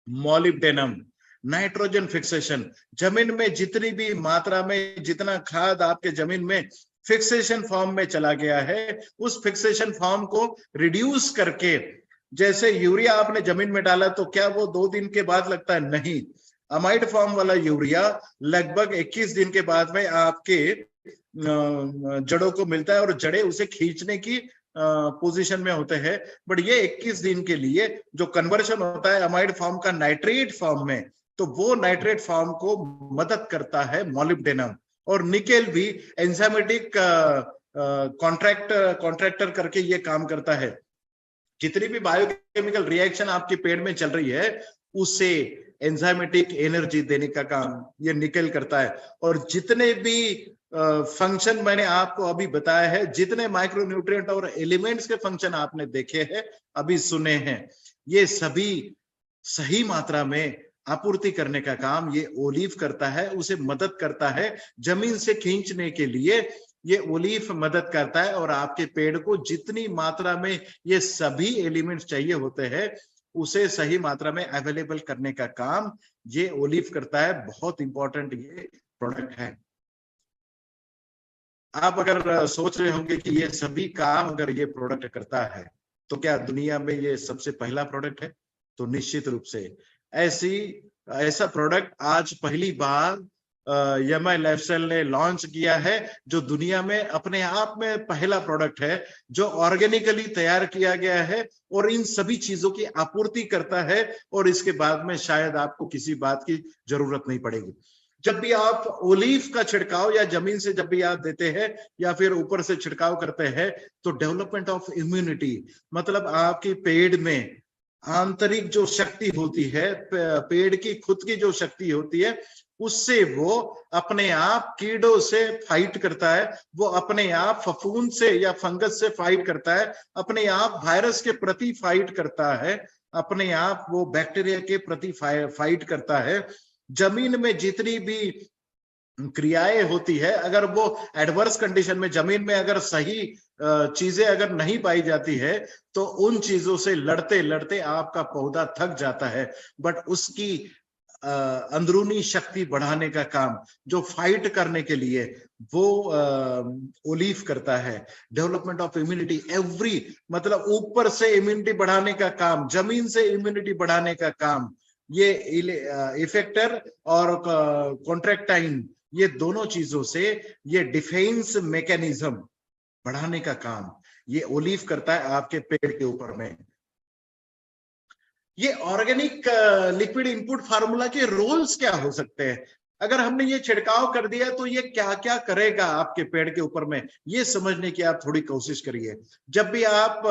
मॉलिब्डेनम, नाइट्रोजन फिक्सेशन, जमीन में जितनी भी मात्रा में जितना खाद आपके जमीन में फिक्सेशन फॉर्म में चला गया है, उस फिक्सेशन फॉर्म को रिड्यूस करके, जैसे यूरिया आपने जमीन में डाला तो क्या वो 2 दिन के बाद लगता है? नहीं, अमाइड फॉर्म वाला यूरिया लगभग 21 दिन के बाद में आपके जड़ों को मिलता है और जड़ें उसे खींचने की पोजीशन में होते हैं, बट ये 21 दिन के लिए जो कन्वर्शन होता है अमाइड फॉर्म का नाइट्रेट फॉर्म में, तो वो नाइट्रेट फॉर्म को मदद करता है मॉलिब्डेनम। और निकेल भी एंजाइमेटिक कॉन्ट्रैक्टर करके ये काम करता है। जितनी भी बायोकेमिकल रिएक्शन आपके पेड़ में चल रही है उसे एंजाइमेटिक एनर्जी देने का काम ये निकेल करता है। और जितने भी फंक्शन मैंने आपको अभी बताया है, जितने माइक्रोन्यूट्रिएंट और एलिमेंट्स के फंक्शन आपने देखे हैं, अभी सुने हैं, ये सभी सही मात्रा में आपूर्ति करने का काम ये ओलिव करता है, उसे मदद करता है जमीन से खींचने के लिए। ये ओलिव मदद करता है और आपके पेड़ को जितनी मात्रा में ये सभी एलिमेंट्स चाहिए होते हैं उसे सही मात्रा में अवेलेबल करने का काम ये ओलिव करता है। बहुत इंपॉर्टेंट ये प्रोडक्ट है। आप अगर सोच रहे होंगे कि ये सभी काम अगर ये प्रोडक्ट करता है तो क्या दुनिया में ये सबसे पहला प्रोडक्ट है? तो निश्चित रूप से ऐसा प्रोडक्ट आज पहली बार यमाई लाइफस्टाइल ने लॉन्च किया है, जो दुनिया में अपने आप में पहला प्रोडक्ट है जो ऑर्गेनिकली तैयार किया गया है और इन सभी चीजों की आपूर्ति करता है। और इसके बाद में शायद आपको किसी बात की जरूरत नहीं पड़ेगी। जब भी आप ओलिव का छिड़काव या जमीन से जब भी आप देते हैं या फिर ऊपर से छिड़काव करते हैं तो डेवलपमेंट ऑफ इम्यूनिटी, मतलब आपकी पेड़ में आंतरिक जो शक्ति होती है, पेड़ की खुद की जो शक्ति होती है, उससे वो अपने आप कीड़ों से फाइट करता है, वो अपने आप फफूंद से या फंगस से फाइट करता है, अपने आप वायरस के प्रति फाइट करता है, अपने आप वो बैक्टीरिया के प्रति फाइट करता है। जमीन में जितनी भी क्रियाएं होती है, अगर वो एडवर्स कंडीशन में जमीन में अगर सही चीजें अगर नहीं पाई जाती है तो उन चीजों से लड़ते लड़ते आपका पौधा थक जाता है। बट उसकी अंदरूनी शक्ति बढ़ाने का काम जो फाइट करने के लिए वो ओलिव करता है। डेवलपमेंट ऑफ इम्यूनिटी एवरी, मतलब ऊपर से इम्यूनिटी बढ़ाने का काम, जमीन से इम्यूनिटी बढ़ाने का काम ये इफेक्टर और कॉन्ट्रैक्टाइन, ये दोनों चीजों से ये डिफेंस मैकेनिज्म बढ़ाने का काम ये ओलिव करता है आपके पेड़ के ऊपर में। ये ऑर्गेनिक लिक्विड इनपुट फार्मूला के रोल्स क्या हो सकते हैं? अगर हमने ये छिड़काव कर दिया तो ये क्या क्या करेगा आपके पेड़ के ऊपर में, ये समझने की आप थोड़ी कोशिश करिए। जब भी आप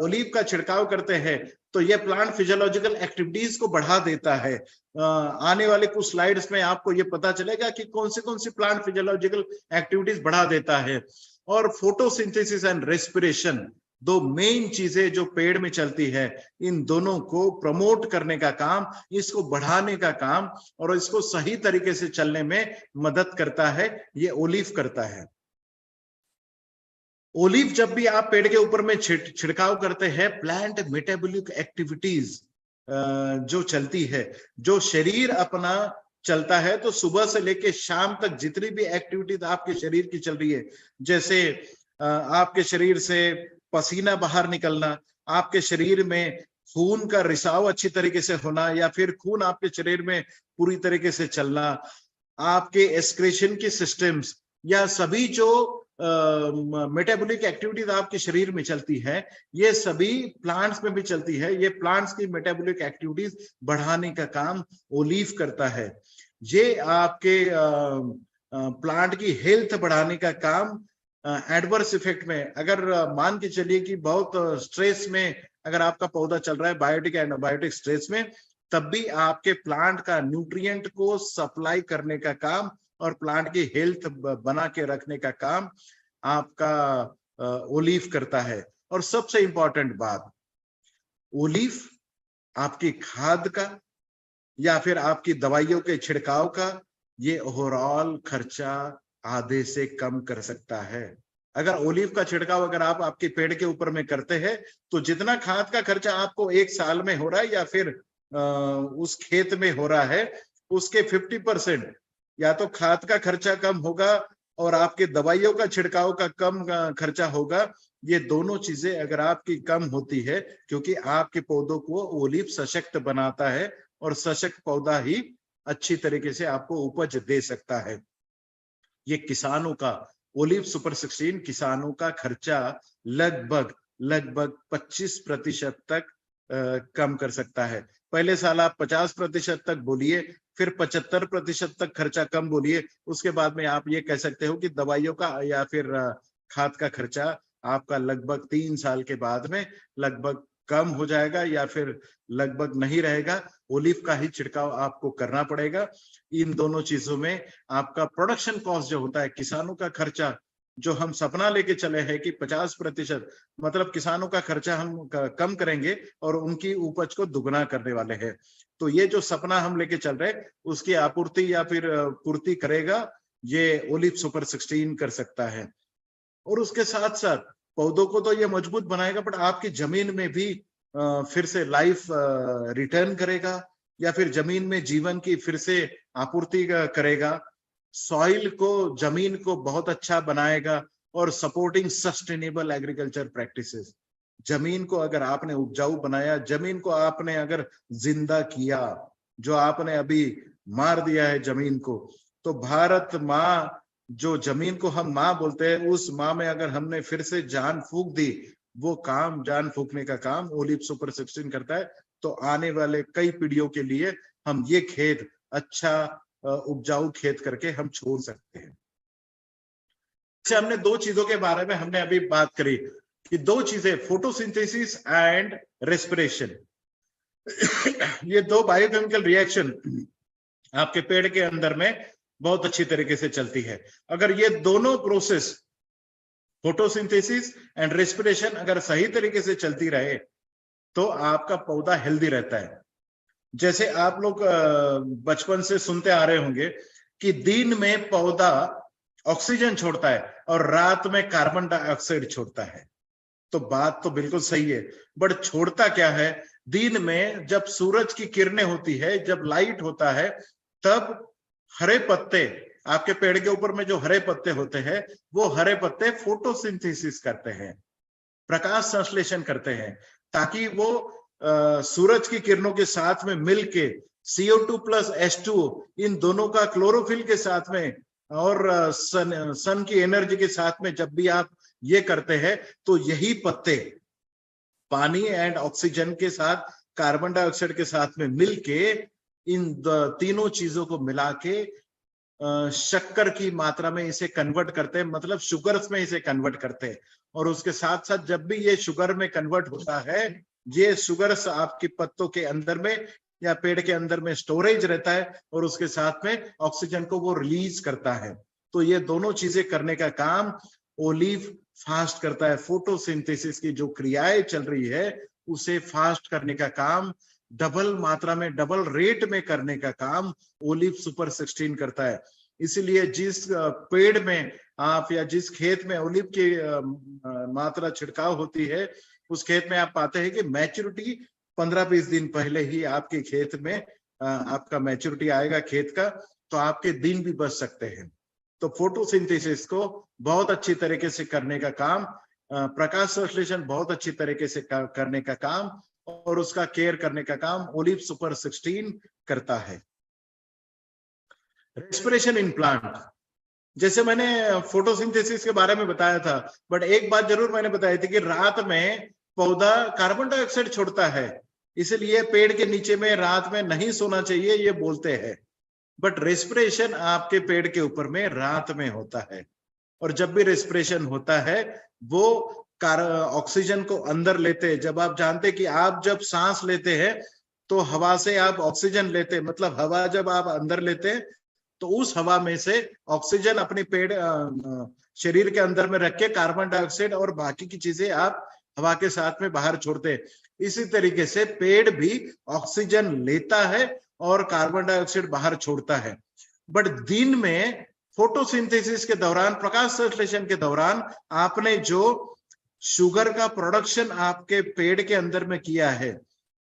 ओलिव का छिड़काव करते हैं तो ये प्लांट फिजियोलॉजिकल एक्टिविटीज को बढ़ा देता है। आने वाले कुछ स्लाइड्स में आपको ये पता चलेगा कि कौन सी प्लांट फिजियोलॉजिकल एक्टिविटीज बढ़ा देता है। और फोटोसिंथेसिस एंड रेस्पिरेशन, दो मेन चीजें जो पेड़ में चलती है, इन दोनों को प्रमोट करने का काम, इसको बढ़ाने का काम और इसको सही तरीके से चलने में मदद करता है, ये ओलिव करता है। ओलिव जब भी आप पेड़ के ऊपर में छिड़काव करते हैं, प्लांट मेटाबॉलिक एक्टिविटीज जो चलती है, जो शरीर अपना चलता है, तो सुबह से लेके शाम तक जितनी भी एक्टिविटीज आपके शरीर की चल रही है, जैसे आपके शरीर से पसीना बाहर निकलना, आपके शरीर में खून का रिसाव अच्छी तरीके से होना या फिर खून आपके शरीर में पूरी तरीके से चलना, आपके एक्सक्रीशन की सिस्टम्स या सभी जो मेटाबॉलिक एक्टिविटीज आपके शरीर में चलती है, ये सभी प्लांट्स में भी चलती है। ये प्लांट्स की मेटाबॉलिक एक्टिविटीज बढ़ाने का काम ओलिव करता है। ये आपके प्लांट की हेल्थ बढ़ाने का काम, एडवर्स इफेक्ट में अगर मान के चलिए कि बहुत स्ट्रेस में अगर आपका पौधा चल रहा है, बायोटिक एंटीबायोटिक स्ट्रेस में, तब भी आपके प्लांट का न्यूट्रिएंट को सप्लाई करने का काम और प्लांट की हेल्थ बना के रखने का काम आपका ओलिव करता है। और सबसे इंपॉर्टेंट बात, ओलिव आपकी खाद का या फिर आपकी दवाइयों के छिड़काव का ये ओवरऑल खर्चा आधे से कम कर सकता है। अगर ओलिव का छिड़काव अगर आप आपके पेड़ के ऊपर में करते हैं तो जितना खाद का खर्चा आपको एक साल में हो रहा है या फिर उस खेत में हो रहा है, उसके 50% या तो खाद का खर्चा कम होगा और आपके दवाइयों का छिड़काव का कम खर्चा होगा। ये दोनों चीजें अगर आपकी कम होती है, क्योंकि आपके पौधों को ओलिव सशक्त बनाता है और सशक्त पौधा ही अच्छी तरीके से आपको उपज दे सकता है। ये किसानों का ओलिव सुपर 16 किसानों का खर्चा लगभग लगभग 25% तक कम कर सकता है। पहले साल आप 50% तक बोलिए, फिर 75% तक खर्चा कम बोलिए, उसके बाद में आप ये कह सकते हो कि दवाइयों का या फिर खाद का खर्चा आपका लगभग 3 साल के बाद में लगभग कम हो जाएगा या फिर लगभग नहीं रहेगा। ओलिव का ही छिड़काव आपको करना पड़ेगा। इन दोनों चीजों में आपका प्रोडक्शन कॉस्ट जो होता है, किसानों का खर्चा जो हम सपना लेके चले हैं कि 50% मतलब किसानों का खर्चा हम कम करेंगे और उनकी उपज को दुगना करने वाले हैं। तो ये जो सपना हम लेके चल रहे हैं उसकी आपूर्ति या फिर पूर्ति करेगा ये ओलिव सुपर 16 कर सकता है। और उसके साथ साथ पौधों को तो ये मजबूत बनाएगा, बट आपकी जमीन में भी फिर से लाइफ रिटर्न करेगा या फिर जमीन में जीवन की फिर से आपूर्ति करेगा, सॉइल को, जमीन को बहुत अच्छा बनाएगा और सपोर्टिंग सस्टेनेबल एग्रीकल्चर प्रैक्टिसेस। जमीन को अगर आपने उपजाऊ बनाया, जमीन को आपने अगर जिंदा किया, जो आपने अभी मार दिया है जमीन को, तो भारत माँ, जो जमीन को हम माँ बोलते हैं, उस माँ में अगर हमने फिर से जान फूंक दी, वो काम, जान फूंकने का काम ओलिव सुपर 16 करता है। तो आने वाले कई पीढ़ियों के लिए हम ये खेत अच्छा उपजाऊ खेत करके हम छोड़ सकते हैं। जैसे हमने दो चीजों के बारे में हमने अभी बात करी कि दो चीजें, फोटोसिंथेसिस एंड रेस्पिरेशन, ये दो बायोकेमिकल रिएक्शन आपके पेड़ के अंदर में बहुत अच्छी तरीके से चलती है। अगर ये दोनों प्रोसेस, फोटोसिंथेसिस एंड रेस्पिरेशन, अगर सही तरीके से चलती रहे तो आपका पौधा हेल्दी रहता है। जैसे आप लोग बचपन से सुनते आ रहे होंगे कि दिन में पौधा ऑक्सीजन छोड़ता है और रात में कार्बन डाइऑक्साइड छोड़ता है। तो बात तो बिल्कुल सही है, बट छोड़ता क्या है? दिन में जब सूरज की किरणें होती है, जब लाइट होता है, तब हरे पत्ते, आपके पेड़ के ऊपर में जो हरे पत्ते होते हैं, वो हरे पत्ते फोटोसिंथेसिस करते हैं, प्रकाश संश्लेषण करते हैं, ताकि वो सूरज की किरणों के साथ में मिलके CO2 प्लस H2O, इन दोनों का क्लोरोफिल के साथ में और सन की एनर्जी के साथ में जब भी आप ये करते हैं, तो यही पत्ते पानी एंड ऑक्सीजन के साथ कार्बन डाइऑक्साइड के साथ में मिलके इन तीनों चीजों को मिला के शक्कर की मात्रा में इसे कन्वर्ट करते हैं, मतलब शुगर्स में इसे कन्वर्ट करते हैं। और उसके साथ साथ जब भी ये शुगर में कन्वर्ट होता है, ये शुगर्स आपके पत्तों के अंदर में या पेड़ के अंदर में स्टोरेज रहता है और उसके साथ में ऑक्सीजन को वो रिलीज करता है। तो ये दोनों चीजें करने का काम ओलिव फास्ट करता है। फोटोसिंथेसिस की जो क्रियाएं चल रही है उसे फास्ट करने का काम, डबल मात्रा में, डबल रेट में करने का काम ओलिव सुपर 16 करता है। इसीलिए जिस पेड़ में आप या जिस खेत में ओलिव की मात्रा छिड़काव होती है, उस खेत में आप पाते हैं कि मैच्योरिटी 15-20 दिन पहले ही आपके खेत में आपका मैच्योरिटी आएगा खेत का, तो आपके दिन भी बच सकते हैं। तो फोटोसिंथेसिस को बहुत अच्छी तरीके से करने का काम, प्रकाश संश्लेषण बहुत अच्छी तरीके से करने का काम और उसका केयर करने का काम ओलिव सुपर 16 करता है। रेस्पिरेशन इन प्लांट, जैसे मैंने फोटोसिंथेसिस के बारे में बताया था, बट एक बात जरूर मैंने बताई थी कि रात में पौधा कार्बन डाइऑक्साइड छोड़ता है, इसलिए पेड़ के नीचे में रात में नहीं सोना चाहिए, ये बोलते हैं। बट रेस्पिरेशन आपके पेड़ के ऊपर में रात में होता है, और जब भी रेस्पिरेशन होता है वो ऑक्सीजन को अंदर लेते हैं। जब आप जानते कि आप जब सांस लेते हैं तो हवा से आप ऑक्सीजन लेते हैं, मतलब हवा जब आप अंदर लेते हैं तो उस हवा में से ऑक्सीजन अपने पेड़ शरीर के अंदर में रख के कार्बन डाइऑक्साइड और बाकी की चीजें आप हवा के साथ में बाहर छोड़ते हैं। इसी तरीके से पेड़ भी ऑक्सीजन लेता है और कार्बन डाइऑक्साइड बाहर छोड़ता है। बट दिन में फोटोसिंथेसिस के दौरान, प्रकाश संश्लेषण के दौरान, आपने जो शुगर का प्रोडक्शन आपके पेड़ के अंदर में किया है,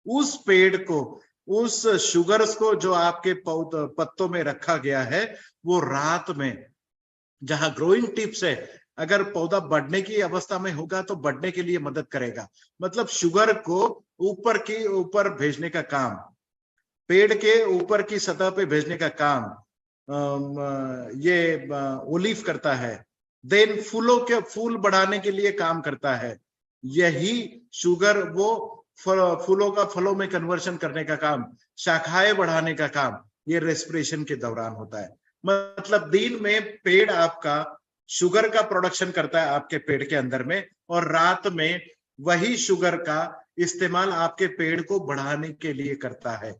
उस पेड़ को, उस शुगर्स को जो आपके पत्तों में रखा गया है, वो रात में जहां ग्रोइंग टिप्स है, अगर पौधा बढ़ने की अवस्था में होगा तो बढ़ने के लिए मदद करेगा, मतलब शुगर को ऊपर की ऊपर भेजने का काम, पेड़ के ऊपर की सतह पे भेजने का काम ये ओलिव करता है। देन फूलों के फूल बढ़ाने के लिए काम करता है। यही शुगर वो फूलों का फलों में कन्वर्शन करने का काम, शाखाएं बढ़ाने का काम ये रेस्पिरेशन के दौरान होता है। मतलब दिन में पेड़ आपका शुगर का प्रोडक्शन करता है आपके पेड़ के अंदर में, और रात में वही शुगर का इस्तेमाल आपके पेड़ को बढ़ाने के लिए करता है।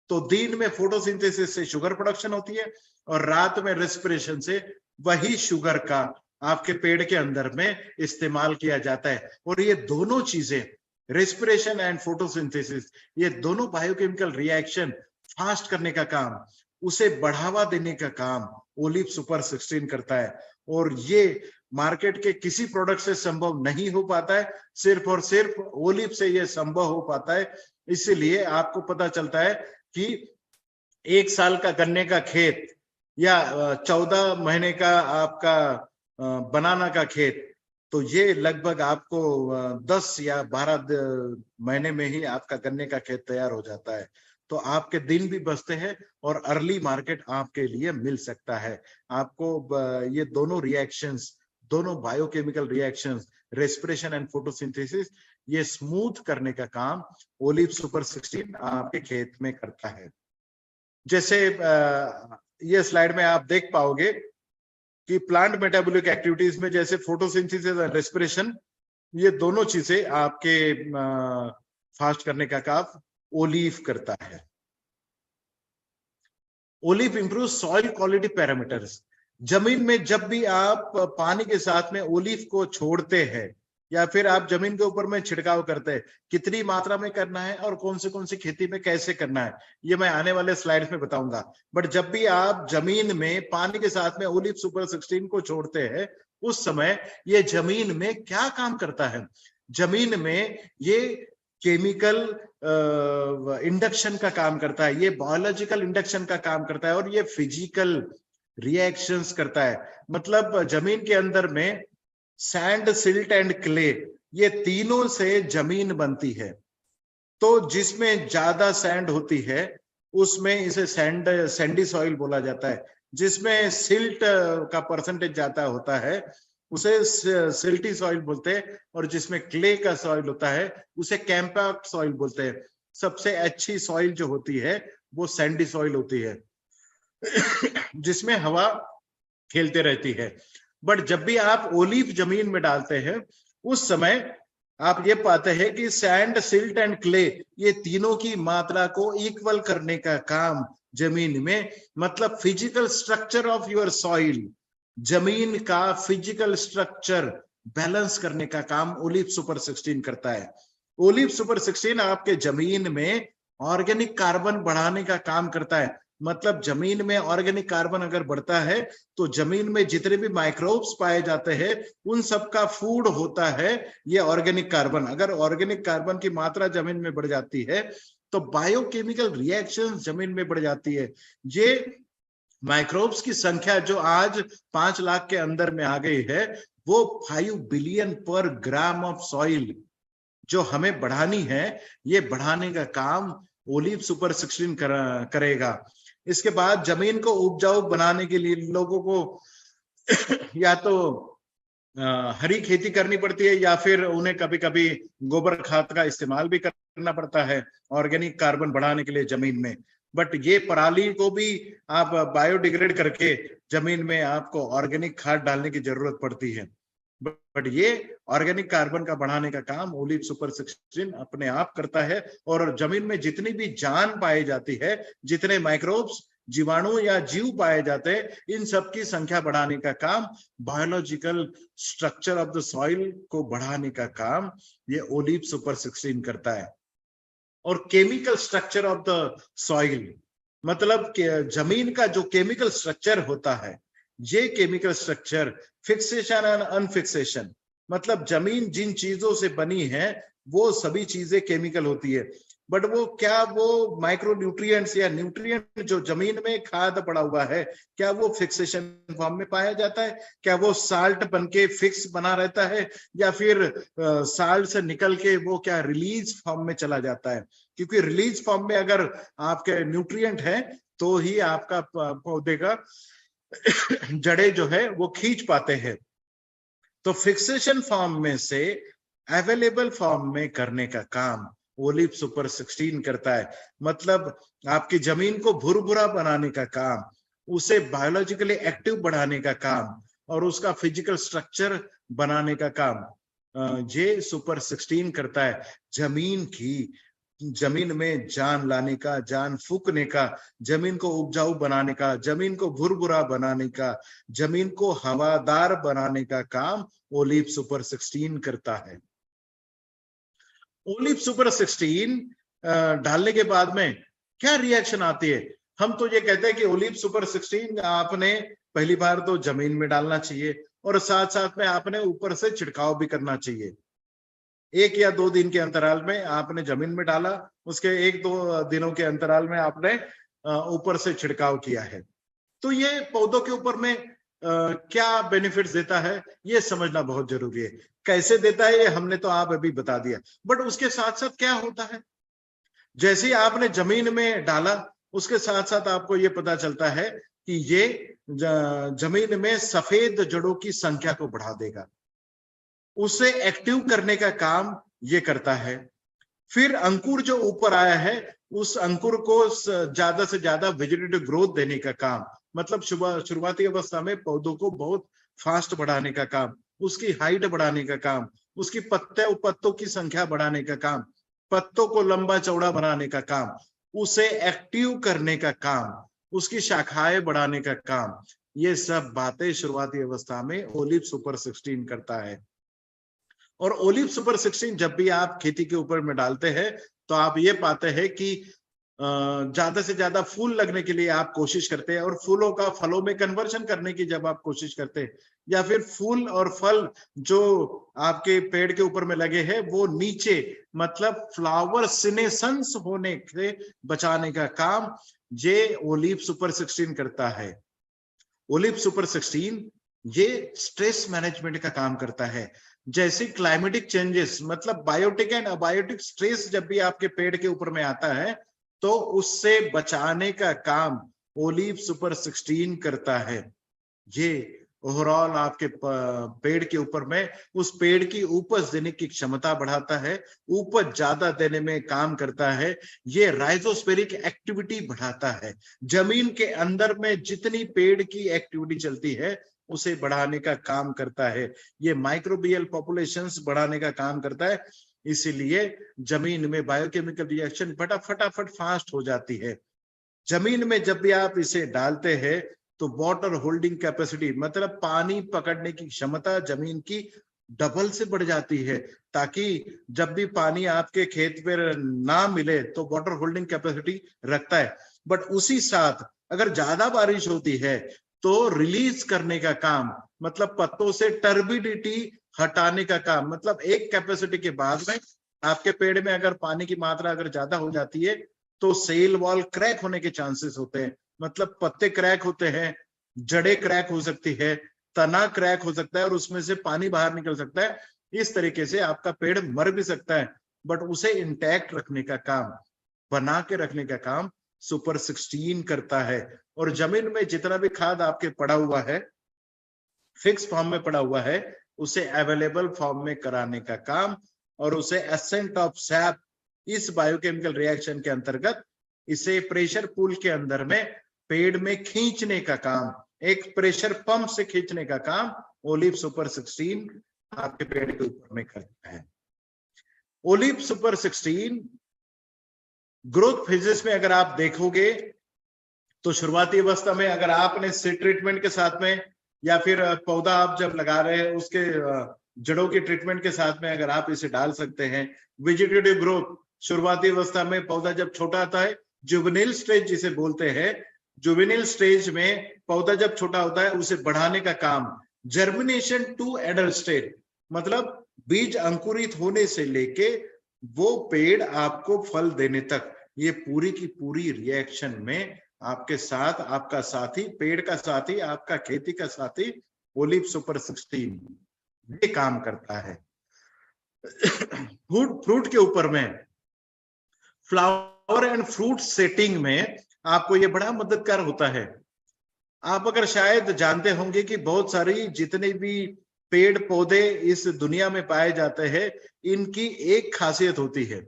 तो दिन में फोटोसिंथेसिस से शुगर प्रोडक्शन होती है और रात में रेस्पिरेशन से वही शुगर का आपके पेड़ के अंदर में इस्तेमाल किया जाता है। और ये दोनों चीजें, रेस्पिरेशन एंड फोटोसिंथेसिस, ये दोनों बायोकेमिकल रिएक्शन फास्ट करने का काम, उसे बढ़ावा देने का काम ओलिव सुपर 16 करता है। और ये मार्केट के किसी प्रोडक्ट से संभव नहीं हो पाता है, सिर्फ और सिर्फ ओलिव से ये संभव हो पाता है। इसीलिए आपको पता चलता है कि 1 साल का गन्ने का खेत या 14 महीने का आपका बनाना का खेत, तो ये लगभग आपको 10 या 12 महीने में ही आपका गन्ने का खेत तैयार हो जाता है। तो आपके दिन भी बचते हैं और अर्ली मार्केट आपके लिए मिल सकता है। आपको ये दोनों रिएक्शंस, दोनों biochemical reactions, respiration and photosynthesis, ये स्मूथ करने का काम ओलिव सुपर 16 आपके खेत में करता है। जैसे ये स्लाइड में आप देख पाओगे कि प्लांट मेटाबॉलिक एक्टिविटीज में जैसे फोटोसिंथेसिस और रेस्पिरेशन, ये दोनों चीजें आपके फास्ट करने का काम ओलिव करता है। Olive improve soil quality parameters. जमीन में जब भी आप पानी के साथ में ओलिव को छोड़ते हैं या फिर आप जमीन के ऊपर में छिड़काव करते हैं, कितनी मात्रा में करना है और कौन सी खेती में कैसे करना है, ये मैं आने वाले स्लाइड्स में बताऊंगा। बट जब भी आप जमीन में पानी के साथ में ओलिव सुपर 16 को छोड़ते हैं, उस समय ये जमीन में क्या काम करता है? जमीन में ये केमिकल इंडक्शन का काम करता है, ये बायोलॉजिकल इंडक्शन का काम करता है और ये फिजिकल रिएक्शंस करता है। मतलब जमीन के अंदर में सैंड, सिल्ट एंड क्ले, ये तीनों से जमीन बनती है। तो जिसमें ज्यादा सैंड होती है उसमें इसे सैंडी सॉइल बोला जाता है। जिसमें सिल्ट का परसेंटेज ज्यादा होता है उसे सिल्टी सॉइल बोलते हैं, और जिसमें क्ले का सॉइल होता है उसे कैंपैक्ट सॉइल बोलते हैं। सबसे अच्छी सॉइल जो होती है वो सैंडी सॉइल होती है जिसमें हवा खेलते रहती है। बट जब भी आप ओलिव जमीन में डालते हैं उस समय आप ये पाते हैं कि सैंड, सिल्ट एंड क्ले, ये तीनों की मात्रा को इक्वल करने का काम जमीन में, मतलब physical structure of your soil, जमीन का फिजिकल स्ट्रक्चर बैलेंस करने का काम ओलिव सुपर 16 करता है। ओलिव सुपर 16 आपके जमीन में ऑर्गेनिक कार्बन बढ़ाने का काम करता है। मतलब जमीन में ऑर्गेनिक कार्बन अगर बढ़ता है तो जमीन में जितने भी माइक्रोब्स पाए जाते हैं उन सबका फूड होता है ये ऑर्गेनिक कार्बन। अगर ऑर्गेनिक कार्बन की मात्रा जमीन में बढ़ जाती है तो बायोकेमिकल रिएक्शंस जमीन में बढ़ जाती है। ये माइक्रोब्स की संख्या जो आज 5 लाख के अंदर में आ गई है, वो 5 बिलियन पर ग्राम ऑफ सॉइल जो हमें बढ़ानी है, ये बढ़ाने का काम ओलिव सुपर 16 करेगा। इसके बाद जमीन को उपजाऊ बनाने के लिए लोगों को या तो हरी खेती करनी पड़ती है या फिर उन्हें कभी कभी गोबर खाद का इस्तेमाल भी करना पड़ता है ऑर्गेनिक कार्बन बढ़ाने के लिए जमीन में। बट ये पराली को भी आप बायोडिग्रेड करके जमीन में आपको ऑर्गेनिक खाद डालने की जरूरत पड़ती है। बट ये ऑर्गेनिक कार्बन का बढ़ाने का काम ओलिव सुपर 16 अपने आप करता है। और जमीन में जितनी भी जान पाई जाती है, जितने माइक्रोब्स, जीवाणु या जीव पाए जाते हैं, इन सब की संख्या बढ़ाने का काम, biological structure of the soil को बढ़ाने का काम ये ओलिव सुपर 16 करता है। और chemical structure of the soil, मतलब जमीन का जो केमिकल स्ट्रक्चर होता है, ये केमिकल स्ट्रक्चर फिक्सेशन एंड अनफिक्सेशन, मतलब जमीन जिन चीजों से बनी है वो सभी चीजें केमिकल होती है। बट वो क्या वो माइक्रो न्यूट्रिएंट्स या न्यूट्रिएंट जो जमीन में खाद पड़ा हुआ है, क्या वो फिक्सेशन फॉर्म में पाया जाता है? क्या वो साल्ट बन के फिक्स बना रहता है या फिर साल्ट से निकल के वो क्या रिलीज फॉर्म में चला जाता है? क्योंकि रिलीज फॉर्म में अगर आपके न्यूट्रिएंट है तो ही आपका पौधे का जड़े जो है वो खींच पाते हैं। तो फिक्सेशन फॉर्म में से अवेलेबल फॉर्म में करने का काम ओलिव सुपर 16 करता है। मतलब आपकी जमीन को भुरभुरा बनाने का काम, उसे बायोलॉजिकली एक्टिव बढ़ाने का काम और उसका फिजिकल स्ट्रक्चर बनाने का काम ये सुपर 16 करता है। जमीन में जान लाने का, जान फूकने का, जमीन को उपजाऊ बनाने का, जमीन को भुरभुरा बनाने का, जमीन को हवादार बनाने का काम ओलिव सुपर 16 करता है। ओलिव सुपर 16 डालने के बाद में क्या रिएक्शन आती है? हम तो ये कहते हैं कि ओलिव सुपर 16 आपने पहली बार तो जमीन में डालना चाहिए और साथ साथ में आपने ऊपर से छिड़काव भी करना चाहिए। 1 या 2 दिन के अंतराल में आपने जमीन में डाला, उसके 1-2 दिनों के अंतराल में आपने ऊपर से छिड़काव किया है। तो ये पौधों के ऊपर में क्या बेनिफिट्स देता है ये समझना बहुत जरूरी है। कैसे देता है ये हमने तो आप अभी बता दिया, बट उसके साथ साथ क्या होता है? जैसे ही आपने जमीन में डाला उसके साथ साथ आपको ये पता चलता है कि ये जमीन में सफेद जड़ों की संख्या को बढ़ा देगा, उसे एक्टिव करने का काम ये करता है। फिर अंकुर जो ऊपर आया है उस अंकुर को ज्यादा से ज्यादा वेजिटेटिव ग्रोथ देने का काम, मतलब शुरुआती अवस्था में पौधों को बहुत फास्ट बढ़ाने का काम, उसकी हाइट बढ़ाने का काम, उसकी पत्तों की संख्या बढ़ाने का काम, पत्तों को लंबा चौड़ा बनाने का काम, उसे एक्टिव करने का काम, उसकी शाखाएं बढ़ाने का काम, ये सब बातें शुरुआती अवस्था में ओलिव सुपर 16 करता है। और ओलिव सुपर 16 जब भी आप खेती के ऊपर में डालते हैं तो आप ये पाते हैं कि ज्यादा से ज्यादा फूल लगने के लिए आप कोशिश करते हैं और फूलों का फलों में कन्वर्शन करने की जब आप कोशिश करते हैं, या फिर फूल और फल जो आपके पेड़ के ऊपर में लगे हैं वो नीचे मतलब फ्लावर सिनेसेंस होने से बचाने का काम ये ओलिव सुपर 16 करता है। ओलिव सुपर 16 ये स्ट्रेस मैनेजमेंट का काम करता है। जैसे क्लाइमेटिक चेंजेस मतलब बायोटिक एंड अबायोटिक स्ट्रेस जब भी आपके पेड़ के ऊपर में आता है तो उससे बचाने का काम ओलिव सुपर 16 करता है। ये ओवरऑल आपके पेड़ के ऊपर में उस पेड़ की उपज देने की क्षमता बढ़ाता है, उपज ज्यादा देने में काम करता है। ये राइजोस्फेरिक एक्टिविटी बढ़ाता है, जमीन के अंदर में जितनी पेड़ की एक्टिविटी चलती है उसे बढ़ाने का काम करता है। ये माइक्रोबियल पॉपुलेशंस बढ़ाने का काम करता है, इसीलिए जमीन में बायोकेमिकल रिएक्शन फटाफट फास्ट हो जाती है। जमीन में जब भी आप इसे डालते हैं तो वाटर होल्डिंग कैपेसिटी मतलब पानी पकड़ने की क्षमता जमीन की डबल से बढ़ जाती है, ताकि जब भी पानी आपके खेत पर ना मिले तो वाटर होल्डिंग कैपेसिटी रखता है। बट उसी साथ अगर ज्यादा बारिश होती है तो रिलीज करने का काम मतलब पत्तों से टर्बिडिटी हटाने का काम, मतलब एक कैपेसिटी के बाद में आपके पेड़ में अगर पानी की मात्रा अगर ज्यादा हो जाती है तो सेल वॉल क्रैक होने के चांसेस होते हैं, मतलब पत्ते क्रैक होते हैं, जड़ें क्रैक हो सकती है, तना क्रैक हो सकता है और उसमें से पानी बाहर निकल सकता है। इस तरीके से आपका पेड़ मर भी सकता है, बट उसे इंटैक्ट रखने का काम, बना के रखने का काम सुपर 16 करता है। और जमीन में जितना भी खाद आपके पड़ा हुआ है, फिक्स फॉर्म में पड़ा हुआ है, उसे अवेलेबल फॉर्म में कराने का काम और उसे एसेंट ऑफ सैप इस बायोकेमिकल रिएक्शन के अंतर्गत इसे प्रेशर पूल के अंदर में पेड़ में खींचने का काम, एक प्रेशर पंप से खींचने का काम ओलिव सुपर 16 आपके पेड़ के ऊपर में करता है। ओलिव सुपर 16 ग्रोथ फेजेस में अगर आप देखोगे तो शुरुआती अवस्था में अगर आपने सीड ट्रीटमेंट के साथ में या फिर पौधा आप जब लगा रहे हैं उसके जड़ों के ट्रीटमेंट के साथ में अगर आप इसे डाल सकते हैं। वेजिटेटिव ग्रोथ शुरुआती अवस्था में पौधा जब छोटा आता है, जुवेनिल स्टेज जिसे बोलते हैं, जुवेनिल स्टेज में पौधा जब छोटा होता है उसे बढ़ाने का काम, जर्मिनेशन टू एडल्ट स्टेज मतलब बीज अंकुरित होने से लेके वो पेड़ आपको फल देने तक, ये पूरी की पूरी रिएक्शन में आपके साथ आपका साथी, पेड़ का साथी, आपका खेती का साथी ओलिव सुपर 16 ये काम करता है। फ्रूट के ऊपर में फ्लावर एंड फ्रूट सेटिंग में आपको ये बड़ा मददगार होता है। आप अगर शायद जानते होंगे कि बहुत सारी जितने भी पेड़ पौधे इस दुनिया में पाए जाते हैं, इनकी एक खासियत होती है,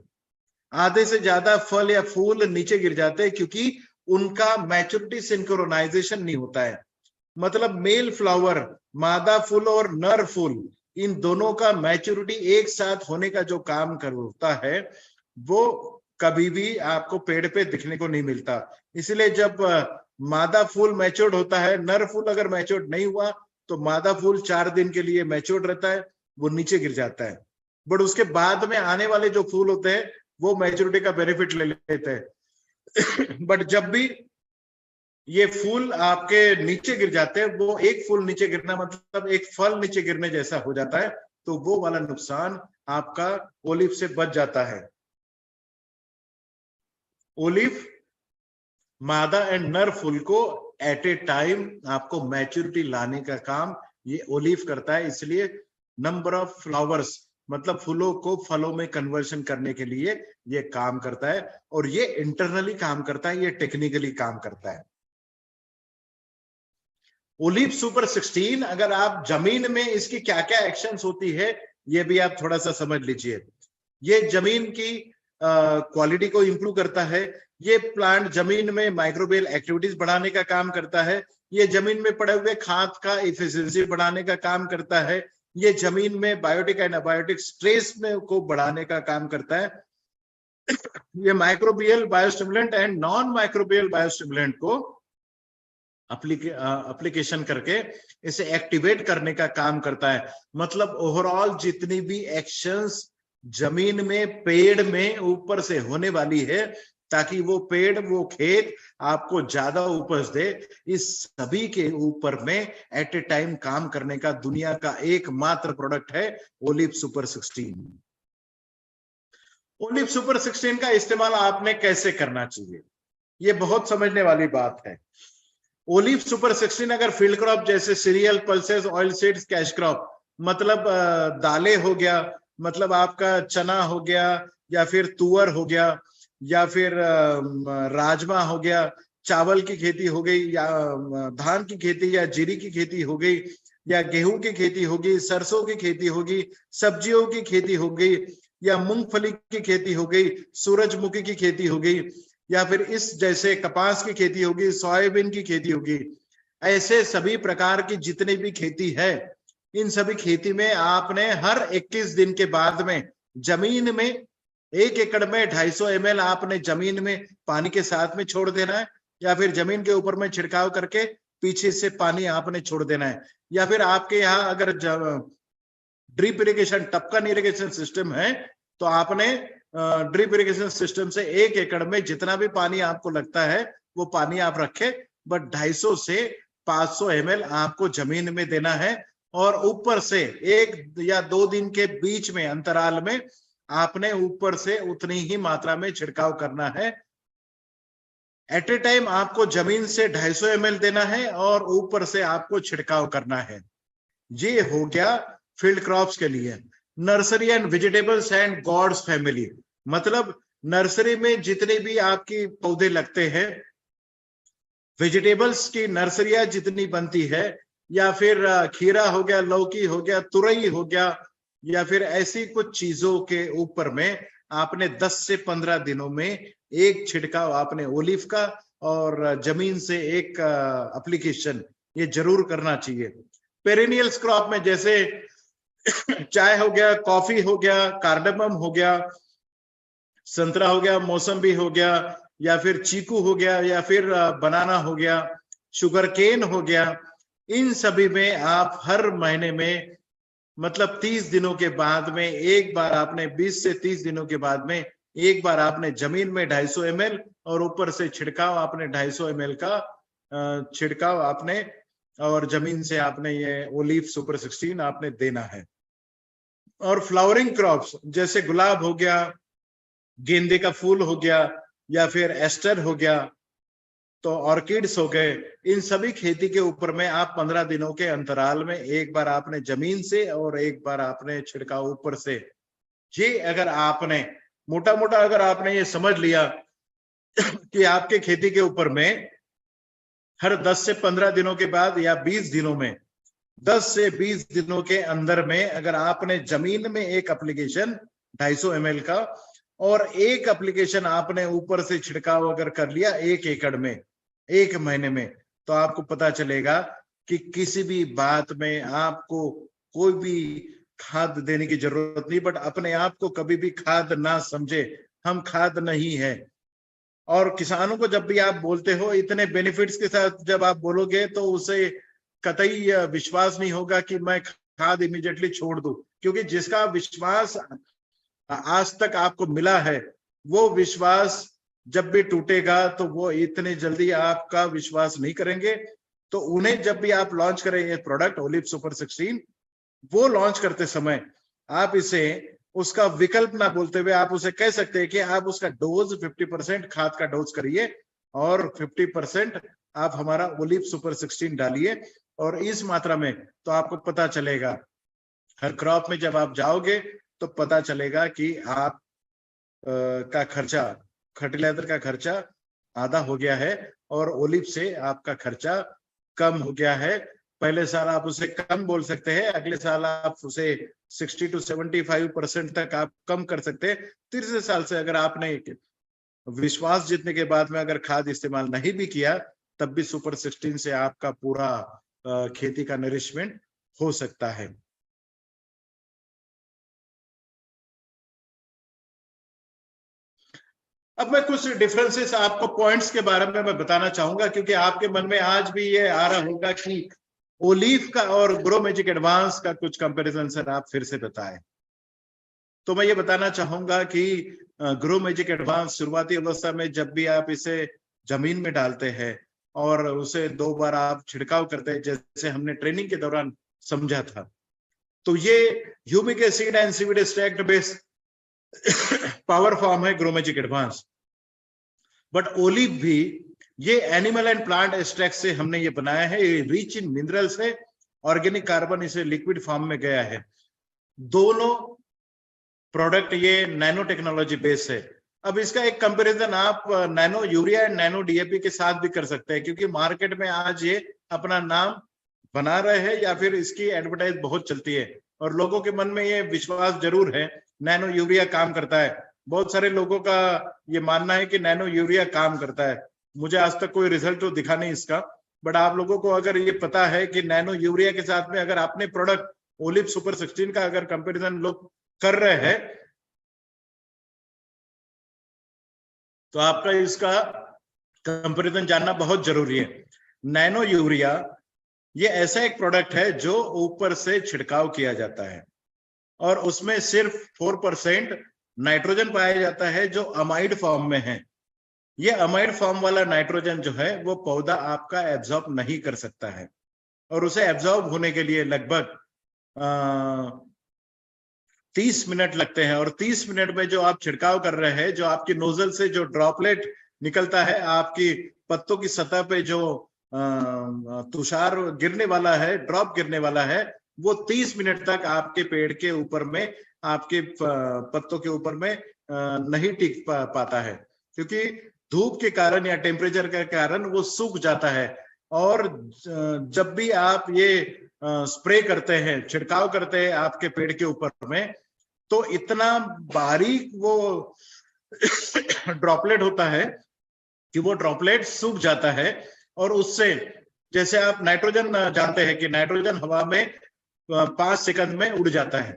आधे से ज्यादा फल या फूल नीचे गिर जाते हैं क्योंकि उनका मैच्योरिटी सिंक्रोनाइजेशन नहीं होता है। मतलब मेल फ्लावर, मादा फूल और नर फूल, इन दोनों का मैच्योरिटी एक साथ होने का जो काम करता है वो कभी भी आपको पेड़ पे दिखने को नहीं मिलता। इसलिए जब मादा फूल मैच्योर्ड होता है, नर फूल अगर मैच्योर्ड नहीं हुआ तो मादा फूल 4 दिन के लिए मैच्योर्ड रहता है, वो नीचे गिर जाता है। बट उसके बाद में आने वाले जो फूल होते हैं वो मैच्योरिटी का बेनिफिट ले लेते हैं। बट जब भी ये फूल आपके नीचे गिर जाते हैं, वो एक फूल नीचे गिरना मतलब एक फल नीचे गिरने जैसा हो जाता है, तो वो वाला नुकसान आपका ओलिव से बच जाता है। ओलिव मादा एंड नर फूल को एट ए टाइम आपको मैच्योरिटी लाने का काम ये ओलिव करता है। इसलिए नंबर ऑफ फ्लावर्स मतलब फूलों को फलों में कन्वर्शन करने के लिए ये काम करता है, और ये इंटरनली काम करता है, ये टेक्निकली काम करता है। ओलिव सुपर 16 अगर आप जमीन में इसकी क्या क्या एक्शंस होती है ये भी आप थोड़ा सा समझ लीजिए। ये जमीन की क्वालिटी को इंप्रूव करता है, ये प्लांट जमीन में माइक्रोबियल एक्टिविटीज बढ़ाने का काम करता है, ये जमीन में पड़े हुए खाद का इफिशिएंसी बढ़ाने का काम करता है, ये जमीन में बायोटिक एंड अबायोटिक स्ट्रेस में को बढ़ाने का काम करता है। ये microbial biostimulant and non microbial biostimulant को एप्लीकेशन करके इसे एक्टिवेट करने का काम करता है। मतलब ओवरऑल जितनी भी एक्शंस जमीन में पेड़ में ऊपर से होने वाली है ताकि वो पेड़ वो खेत आपको ज्यादा उपज दे, इस सभी के ऊपर में एट ए टाइम काम करने का दुनिया का एकमात्र प्रोडक्ट है ओलिव सुपर 16। ओलिव सुपर 16 का इस्तेमाल आपने कैसे करना चाहिए, ये बहुत समझने वाली बात है। ओलिव सुपर 16 अगर फील्ड क्रॉप जैसे serial, pulses, oil seeds, cash crop मतलब दालें हो गया, मतलब आपका चना हो गया या फिर तुअर हो गया या फिर राजमा हो गया, चावल की खेती हो गई या धान की खेती या जीरी की खेती हो गई या गेहूं की खेती होगी, सरसों की खेती होगी, सब्जियों की खेती हो गई या मूंगफली की खेती हो गई, सूरजमुखी की खेती हो गई या फिर इस जैसे कपास की खेती होगी, सोयाबीन की खेती होगी, ऐसे सभी प्रकार की जितनी भी खेती है, इन सभी खेती में आपने हर 21 दिन के बाद में जमीन में 1 एकड़ में 250 ml आपने जमीन में पानी के साथ में छोड़ देना है, या फिर जमीन के ऊपर में छिड़काव करके पीछे से पानी आपने छोड़ देना है, या फिर आपके यहाँ अगर ड्रिप इरिगेशन टपकन इरिगेशन सिस्टम है तो आपने ड्रिप इरिगेशन सिस्टम से 1 एकड़ में जितना भी पानी आपको लगता है वो पानी आप रखे, बट 250 से 500 ml आपको जमीन में देना है, और ऊपर से 1 या 2 दिन के बीच में अंतराल में आपने ऊपर से उतनी ही मात्रा में छिड़काव करना है। एट ए टाइम आपको जमीन से 250 ml देना है और ऊपर से आपको छिड़काव करना है। ये हो गया फील्ड क्रॉप्स के लिए। Nursery and vegetables and gourds family मतलब नर्सरी में जितने भी आपकी पौधे लगते हैं, वेजिटेबल्स की नर्सरियां जितनी बनती है, या फिर खीरा हो गया, लौकी हो गया, तुरई हो गया, या फिर ऐसी कुछ चीजों के ऊपर में आपने 10 से 15 दिनों में एक छिड़काव आपने ओलिव का और जमीन से एक एप्लीकेशन ये जरूर करना चाहिए। पेरिनियल्स क्रॉप में जैसे चाय हो गया, कॉफी हो गया, कार्डमम हो गया, संतरा हो गया, मौसम्बी हो गया, या फिर चीकू हो गया, या फिर बनाना हो गया, शुगर केन हो गया, इन सभी में आप हर महीने में मतलब 30 दिनों के बाद में एक बार आपने 20 से 30 दिनों के बाद में एक बार आपने जमीन में 250 ml और ऊपर से छिड़काव आपने 250 ml का छिड़काव आपने और जमीन से आपने ये ओलिव सुपर 16 आपने देना है। और फ्लावरिंग क्रॉप्स जैसे गुलाब हो गया, गेंदे का फूल हो गया, या फिर एस्टर हो गया, तो ऑर्किड्स हो गए, इन सभी खेती के ऊपर में आप 15 दिनों के अंतराल में एक बार आपने जमीन से और एक बार आपने छिड़काव ऊपर से। ये अगर आपने मोटा मोटा अगर आपने ये समझ लिया कि आपके खेती के ऊपर में हर 10 से 15 दिनों के बाद या 20 दिनों में 10 से 20 दिनों के अंदर में अगर आपने जमीन में एक एप्लीकेशन 250 ml का और एक एप्लीकेशन आपने ऊपर से छिड़काव अगर कर लिया 1 एकड़ में 1 महीने में, तो आपको पता चलेगा कि किसी भी बात में आपको कोई भी खाद देने की जरूरत नहीं। बट अपने आप को कभी भी खाद ना समझे, हम खाद नहीं है। और किसानों को जब भी आप बोलते हो इतने बेनिफिट्स के साथ जब आप बोलोगे तो उसे कतई विश्वास नहीं होगा कि मैं खाद इमीडिएटली छोड़ दूं, क्योंकि जिसका विश्वास आज तक आपको मिला है वो विश्वास जब भी टूटेगा तो वो इतने जल्दी आपका विश्वास नहीं करेंगे। तो उन्हें जब भी आप लॉन्च करेंगे प्रोडक्ट ओलिव सुपर 16, वो लॉन्च करते समय आप इसे उसका विकल्प ना बोलते हुए आप उसे कह सकते हैं कि आप उसका डोज 50% खाद का डोज करिए और 50% आप हमारा ओलिव सुपर 16 डालिए। और इस मात्रा में तो आपको पता चलेगा, हर क्रॉप में जब आप जाओगे तो पता चलेगा कि आप का खर्चा, फर्टिलाइजर का खर्चा आधा हो गया है और ओलिव से आपका खर्चा कम हो गया है। पहले साल आप उसे कम बोल सकते हैं, अगले साल आप उसे 60 to 75% तक आप कम कर सकते हैं। तीसरे साल से अगर आपने विश्वास जीतने के बाद में अगर खाद इस्तेमाल नहीं भी किया तब भी सुपर 16 से आपका पूरा खेती का नरिशमेंट हो सकता है। अब मैं कुछ डिफरेंसेस आपको पॉइंट्स के बारे में मैं बताना चाहूंगा, क्योंकि आपके मन में आज भी ये आ रहा होगा कि ओलिव का और ग्रो मैजिक एडवांस का कुछ कंपैरिजन सर आप फिर से बताएं। तो मैं ये बताना चाहूंगा कि ग्रो मैजिक एडवांस शुरुआती अवस्था में जब भी आप इसे जमीन में डालते हैं और उसे 2 बार आप छिड़काव करते हैं जैसे हमने ट्रेनिंग के दौरान समझा था, तो ये humic acid and seaweed extract based power form है Grow Magic Advance. But olive भी ये एनिमल एंड प्लांट एक्सट्रैक्ट से हमने ये बनाया है, ये रिच इन मिनरल्स है, ऑर्गेनिक कार्बन इसे लिक्विड फॉर्म में गया है। दोनों प्रोडक्ट ये नैनो टेक्नोलॉजी बेस्ड है। अब इसका एक कंपैरिजन आप nano urea and nano DAP के साथ भी कर सकते हैं, क्योंकि मार्केट में आज ये अपना नाम बना रहे हैं या फिर इसकी एडवर्टाइज बहुत चलती है और लोगों के मन में ये विश्वास जरूर है नैनो यूरिया काम करता है। बहुत सारे लोगों का ये मानना है कि नैनो यूरिया काम करता है। मुझे आज तक कोई रिजल्ट तो दिखा नहीं इसका, बट आप लोगों को अगर ये पता है कि नैनो यूरिया के साथ में अगर आपने प्रोडक्ट ओलिव सुपर 16 का अगर कंपैरिजन लोग कर रहे हैं तो आपका इसका कंपैरिजन जानना बहुत जरूरी है। नैनो यूरिया ये ऐसा एक प्रोडक्ट है जो ऊपर से छिड़काव किया जाता है और उसमें सिर्फ 4% नाइट्रोजन पाया जाता है जो अमाइड फॉर्म में है। ये अमाइड फॉर्म वाला नाइट्रोजन जो है वो पौधा आपका एब्जॉर्ब नहीं कर सकता है और उसे एब्जॉर्ब होने के लिए लगभग 30 मिनट लगते हैं। और 30 मिनट में जो आप छिड़काव कर रहे हैं, जो आपकी नोजल से जो ड्रॉपलेट निकलता है, आपकी पत्तों की सतह पे जो तुषार गिरने वाला है, ड्रॉप गिरने वाला है, वो 30 मिनट तक आपके पेड़ के ऊपर में, आपके पत्तों के ऊपर में नहीं टिक पाता है, क्योंकि धूप के कारण या टेम्परेचर के कारण वो सूख जाता है। और जब भी आप ये स्प्रे करते हैं, छिड़काव करते हैं आपके पेड़ के ऊपर में, तो इतना बारीक वो ड्रॉपलेट होता है कि वो ड्रॉपलेट सूख जाता है और उससे, जैसे आप नाइट्रोजन जानते हैं कि नाइट्रोजन हवा में 5 सेकंड में उड़ जाता है,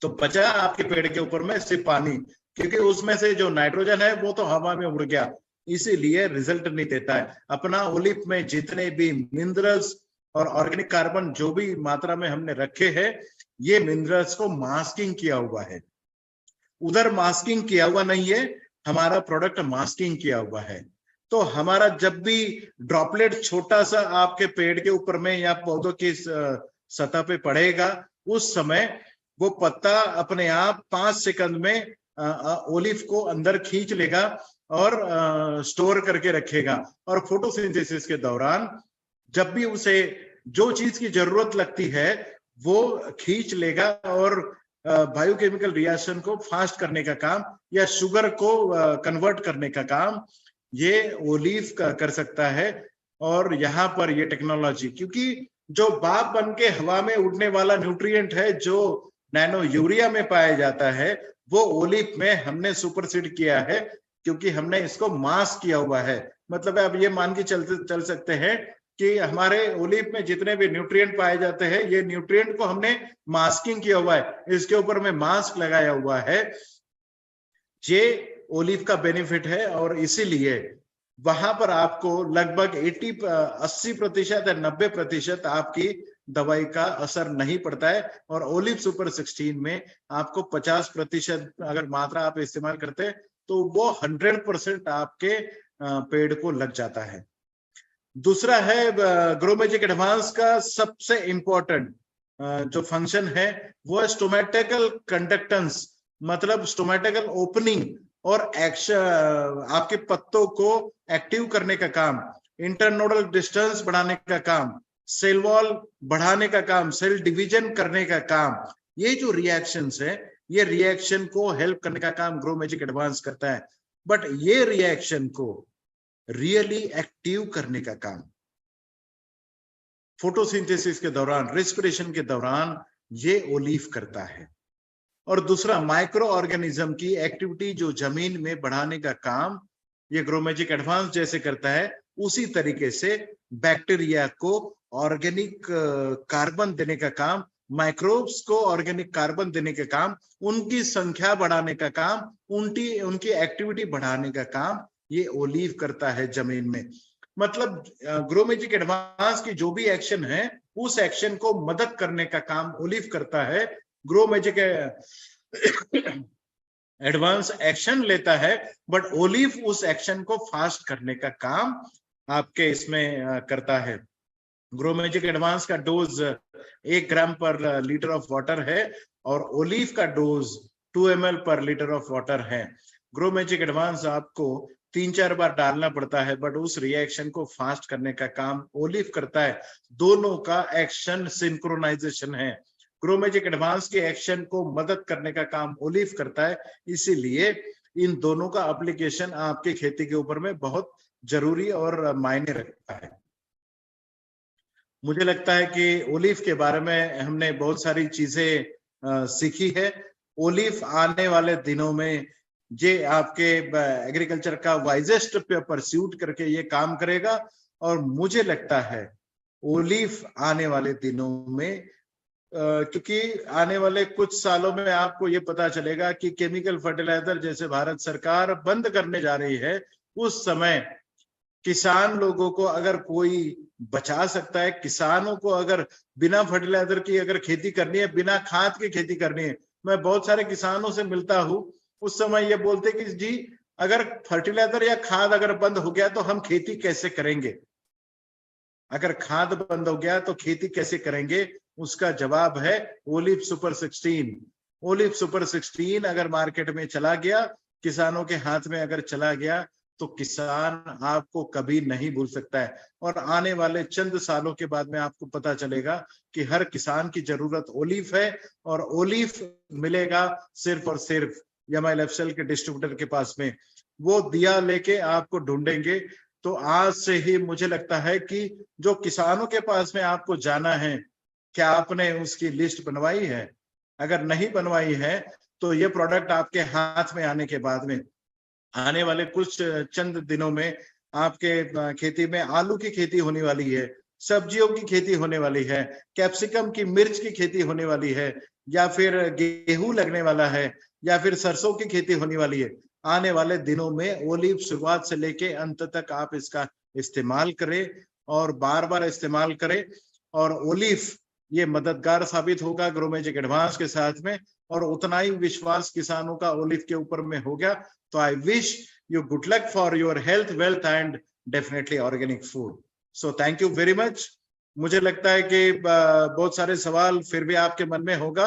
तो बचा आपके पेड़ के ऊपर में सिर्फ पानी, क्योंकि उसमें से जो नाइट्रोजन है वो तो हवा में उड़ गया, इसीलिए रिजल्ट नहीं देता है। अपना ओलिव में जितने भी मिनरल्स और ऑर्गेनिक कार्बन जो भी मात्रा में हमने रखे हैं, ये मिनरल्स को मास्किंग किया हुआ है। उधर मास्किंग किया हुआ नहीं है, हमारा प्रोडक्ट मास्किंग किया हुआ है। तो हमारा जब भी ड्रॉपलेट छोटा सा आपके पेड़ के ऊपर में या पौधों की सतह पे पड़ेगा, उस समय वो पत्ता अपने आप 5 सेकंड में ओलिव को अंदर खींच लेगा और स्टोर करके रखेगा। और फोटोसिंथेसिस के दौरान जब भी उसे जो चीज की जरूरत लगती है वो खींच लेगा और बायोकेमिकल रिएक्शन को फास्ट करने का काम या शुगर को कन्वर्ट करने का काम ये ओलिव कर सकता है। और यहाँ पर ये टेक्नोलॉजी, क्योंकि जो भाप बन के हवा में उड़ने वाला न्यूट्रिएंट है जो नैनो यूरिया में पाया जाता है, वो ओलिव में हमने सुपरसीड किया है, क्योंकि हमने इसको मास्क किया हुआ है। मतलब आप ये मान के चल सकते हैं कि हमारे ओलिव में जितने भी न्यूट्रिएंट पाए जाते हैं, ये न्यूट्रिएंट को हमने मास्किंग किया हुआ है, इसके ऊपर में मास्क लगाया हुआ है। ये ओलिव का बेनिफिट है, और इसीलिए वहां पर आपको लगभग 80% या 90% आपकी दवाई का असर नहीं पड़ता है। और ओलिव सुपर 16 में आपको 50% अगर मात्रा आप इस्तेमाल करते हैं तो वो 100% आपके पेड़ को लग जाता है। दूसरा है ग्रो मैजिक एडवांस का सबसे इंपॉर्टेंट जो फंक्शन है वो है स्टोमेटिकल कंडक्टेंस, मतलब स्टोमेटिकल ओपनिंग और एक्शन, आपके पत्तों को एक्टिव करने का काम, इंटरनोडल डिस्टेंस बढ़ाने का काम, सेल वॉल बढ़ाने का काम, सेल डिवीजन करने का काम। ये जो रिएक्शंस है, ये रिएक्शन को हेल्प करने का काम ग्रो मैजिक एडवांस करता है। बट ये रिएक्शन को रियली एक्टिव करने का काम फोटोसिंथेसिस के दौरान, रेस्पिरेशन के दौरान ये ओलिव करता है। और दूसरा, माइक्रो ऑर्गेनिज्म की एक्टिविटी जो जमीन में बढ़ाने का काम ये ग्रो मैजिक एडवांस जैसे करता है, उसी तरीके से बैक्टीरिया को ऑर्गेनिक कार्बन देने का काम, माइक्रोब्स को ऑर्गेनिक कार्बन देने का काम, उनकी संख्या बढ़ाने का काम, उनकी एक्टिविटी बढ़ाने का काम ये ओलिव करता है जमीन में। मतलब ग्रो मैजिक एडवांस की जो भी एक्शन है, उस एक्शन को मदद करने का काम ओलिव करता है। ग्रो मैजिक एडवांस एक्शन लेता है, बट ओलिव उस एक्शन को फास्ट करने का काम आपके इसमें करता है। ग्रो मैजिक एडवांस का डोज 1 ग्राम पर लीटर ऑफ वाटर है, और ओलिव का डोज 2 ml पर लीटर ऑफ वाटर है। ग्रो मैजिक एडवांस आपको 3-4 बार डालना पड़ता है, बट उस रिएक्शन को फास्ट करने का काम ओलिव करता है। दोनों का एक्शन सिंक्रोनाइजेशन है। ग्रो मैजिक एडवांस के एक्शन को मदद करने का काम ओलिव करता है, इसीलिए इन दोनों का एप्लीकेशन आपकी खेती के ऊपर में बहुत जरूरी और मायने रखता है। मुझे लगता है कि ओलिव के बारे में हमने बहुत सारी चीजें सीखी है। ओलिव आने वाले दिनों में ये आपके एग्रीकल्चर का वाइजेस्ट परस्यूट करके ये काम करेगा, और मुझे लगता है ओलिव आने वाले दिनों में क्योंकि आने वाले कुछ सालों में आपको ये पता चलेगा कि केमिकल फर्टिलाइजर जैसे भारत सरकार बंद करने जा रही है, उस समय किसान लोगों को अगर कोई बचा सकता है, किसानों को अगर बिना फर्टिलाइजर की अगर खेती करनी है, बिना खाद की खेती करनी है, मैं बहुत सारे किसानों से मिलता हूं, उस समय ये बोलते कि जी अगर फर्टिलाइजर या खाद अगर बंद हो गया तो हम खेती कैसे करेंगे, अगर खाद बंद हो गया तो खेती कैसे करेंगे। उसका जवाब है ओलिव सुपर 16। ओलिव सुपर 16 अगर मार्केट में चला गया, किसानों के हाथ में अगर चला गया, तो किसान आपको कभी नहीं भूल सकता है। और आने वाले चंद सालों के बाद में आपको पता चलेगा कि हर किसान की जरूरत ओलिव है, और ओलिव मिलेगा सिर्फ और सिर्फ यमाई लाइफस्टाइल के डिस्ट्रीब्यूटर के पास में। वो दिया लेके आपको ढूंढेंगे। तो आज से ही मुझे लगता है कि जो किसानों के पास में आपको जाना है, क्या आपने उसकी लिस्ट बनवाई है? अगर नहीं बनवाई है तो ये प्रोडक्ट आपके हाथ में आने के बाद में आने वाले कुछ चंद दिनों में आपके खेती में आलू की खेती होने वाली है, सब्जियों की खेती होने वाली है, कैप्सिकम की, मिर्च की खेती होने वाली है, या फिर गेहूं लगने वाला है, या फिर सरसों की खेती होने वाली है। आने वाले दिनों में ओलिव शुरुआत से लेके अंत तक आप इसका इस्तेमाल करें, और बार बार इस्तेमाल करें, और ओलिव ये मददगार साबित होगा ग्रो मैजिक एडवांस के साथ में, और उतना ही विश्वास किसानों का ओलिव के ऊपर में हो गया। तो I wish you good luck for your health, wealth and definitely organic food. So thank you very much. मुझे लगता है कि बहुत सारे सवाल फिर भी आपके मन में होगा।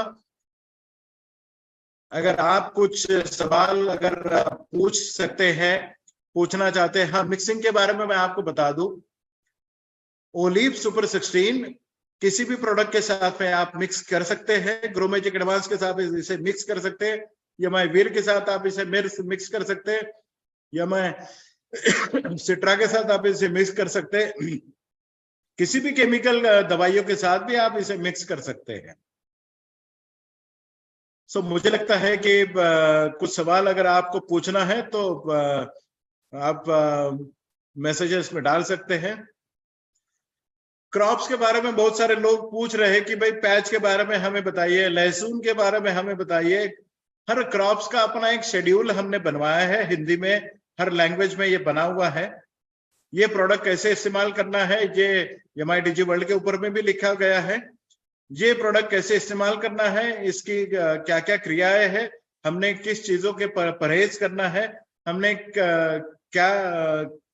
अगर आप कुछ सवाल अगर पूछ सकते हैं, पूछना चाहते हैं। हाँ, मिक्सिंग के बारे में मैं आपको बता दूं, ओलिव सुपर 16 किसी भी प्रोडक्ट के साथ में आप मिक्स कर सकते हैं। ग्रो मैजिक एडवांस के साथ इसे मिक्स कर सकते हैं, या मैं वीर के साथ आप इसे मिक्स कर सकते हैं, या मैं सिट्रा के साथ आप इसे मिक्स कर सकते हैं। किसी भी केमिकल दवाइयों के साथ भी आप इसे मिक्स कर सकते हैं। सो मुझे लगता है कि कुछ सवाल अगर आपको पूछना है तो आप मैसेजेस में डाल सकते हैं। क्रॉप्स के बारे में बहुत सारे लोग पूछ रहे हैं कि भाई पैच के बारे में हमें बताइए, लहसुन के बारे में हमें बताइए। हर क्रॉप्स का अपना एक शेड्यूल हमने बनवाया है, हिंदी में हर लैंग्वेज में ये बना हुआ है। ये प्रोडक्ट कैसे इस्तेमाल करना है ये MIDG वर्ल्ड के ऊपर में भी लिखा गया है। ये प्रोडक्ट कैसे इस्तेमाल करना है, इसकी क्या क्या क्रियाएं हैं, हमने किस चीजों के परहेज करना है, हमने क्या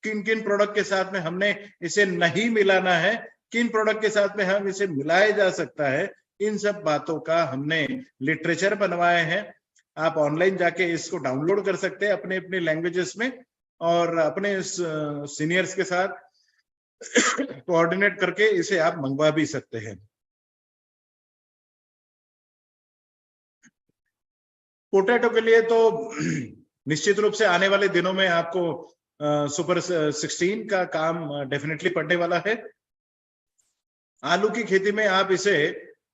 किन किन प्रोडक्ट के साथ में हमने इसे नहीं मिलाना है, किन प्रोडक्ट के साथ में हम इसे मिलाया जा सकता है, इन सब बातों का हमने लिटरेचर बनवाए हैं। आप ऑनलाइन जाके इसको डाउनलोड कर सकते हैं अपने अपने लैंग्वेजेस में, और अपने सीनियर्स के साथ कोऑर्डिनेट करके इसे आप मंगवा भी सकते हैं। पोटैटो के लिए तो निश्चित रूप से आने वाले दिनों में आपको सुपर 16 का काम डेफिनेटली पड़ने वाला है। आलू की खेती में आप इसे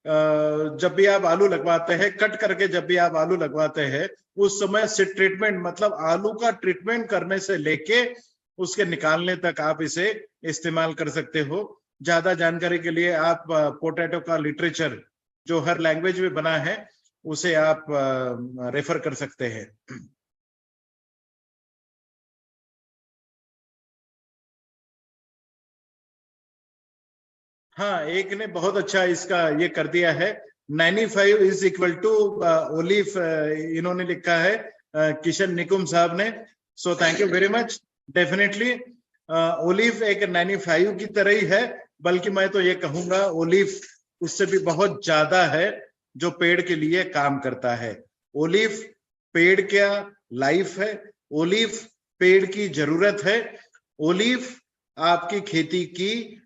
जब भी आप आलू लगवाते हैं, कट करके जब भी आप आलू लगवाते हैं, उस समय से ट्रीटमेंट, मतलब आलू का ट्रीटमेंट करने से लेके उसके निकालने तक आप इसे इस्तेमाल कर सकते हो। ज्यादा जानकारी के लिए आप पोटैटो का लिटरेचर जो हर लैंग्वेज में बना है उसे आप रेफर कर सकते हैं। हाँ, एक ने बहुत अच्छा इसका ये कर दिया है, 95 इज इक्वल टू ओलिव, इन्होंने लिखा है किशन निकुम साहब ने। So thank you very much. Definitely olive एक 95 की तरह ही है, बल्कि मैं तो ये कहूंगा ओलिव उससे भी बहुत ज्यादा है जो पेड़ के लिए काम करता है। ओलिव पेड़ का लाइफ है, ओलिव पेड़ की जरूरत है, ओलिव आपकी खेती की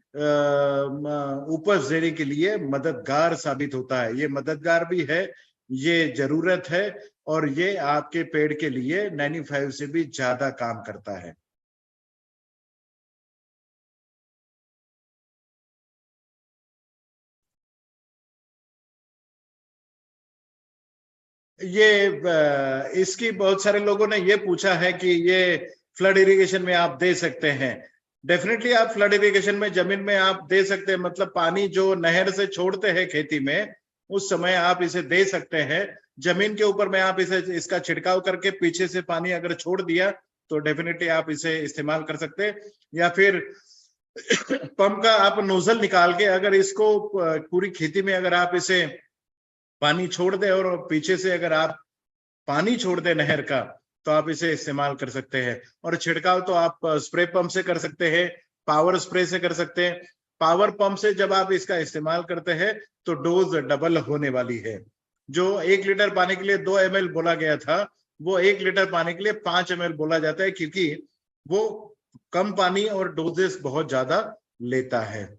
उपज देने के लिए मददगार साबित होता है। ये मददगार भी है, ये जरूरत है, और ये आपके पेड़ के लिए 95 से भी ज्यादा काम करता है। ये इसकी बहुत सारे लोगों ने ये पूछा है कि ये फ्लड इरिगेशन में आप दे सकते हैं। डेफिनेटली आप फ्लड इरिगेशन में जमीन में आप दे सकते हैं, मतलब पानी जो नहर से छोड़ते हैं खेती में उस समय आप इसे दे सकते हैं। जमीन के ऊपर में आप इसे इसका छिड़काव करके पीछे से पानी अगर छोड़ दिया तो डेफिनेटली आप इसे इस्तेमाल कर सकते हैं। या फिर पंप का आप नोजल निकाल के अगर इसको पूरी खेती में अगर आप इसे पानी छोड़ दे और पीछे से अगर आप पानी छोड़ दे नहर का तो आप इसे इस्तेमाल कर सकते हैं। और छिड़काव तो आप स्प्रे पंप से कर सकते हैं, पावर स्प्रे से कर सकते हैं। पावर पंप से जब आप इसका इस्तेमाल करते हैं तो डोज डबल होने वाली है। जो 1 लीटर पानी के लिए 2 ml बोला गया था, वो 1 लीटर पानी के लिए 5 ml बोला जाता है, क्योंकि वो कम पानी और डोजेस बहुत ज्यादा लेता है।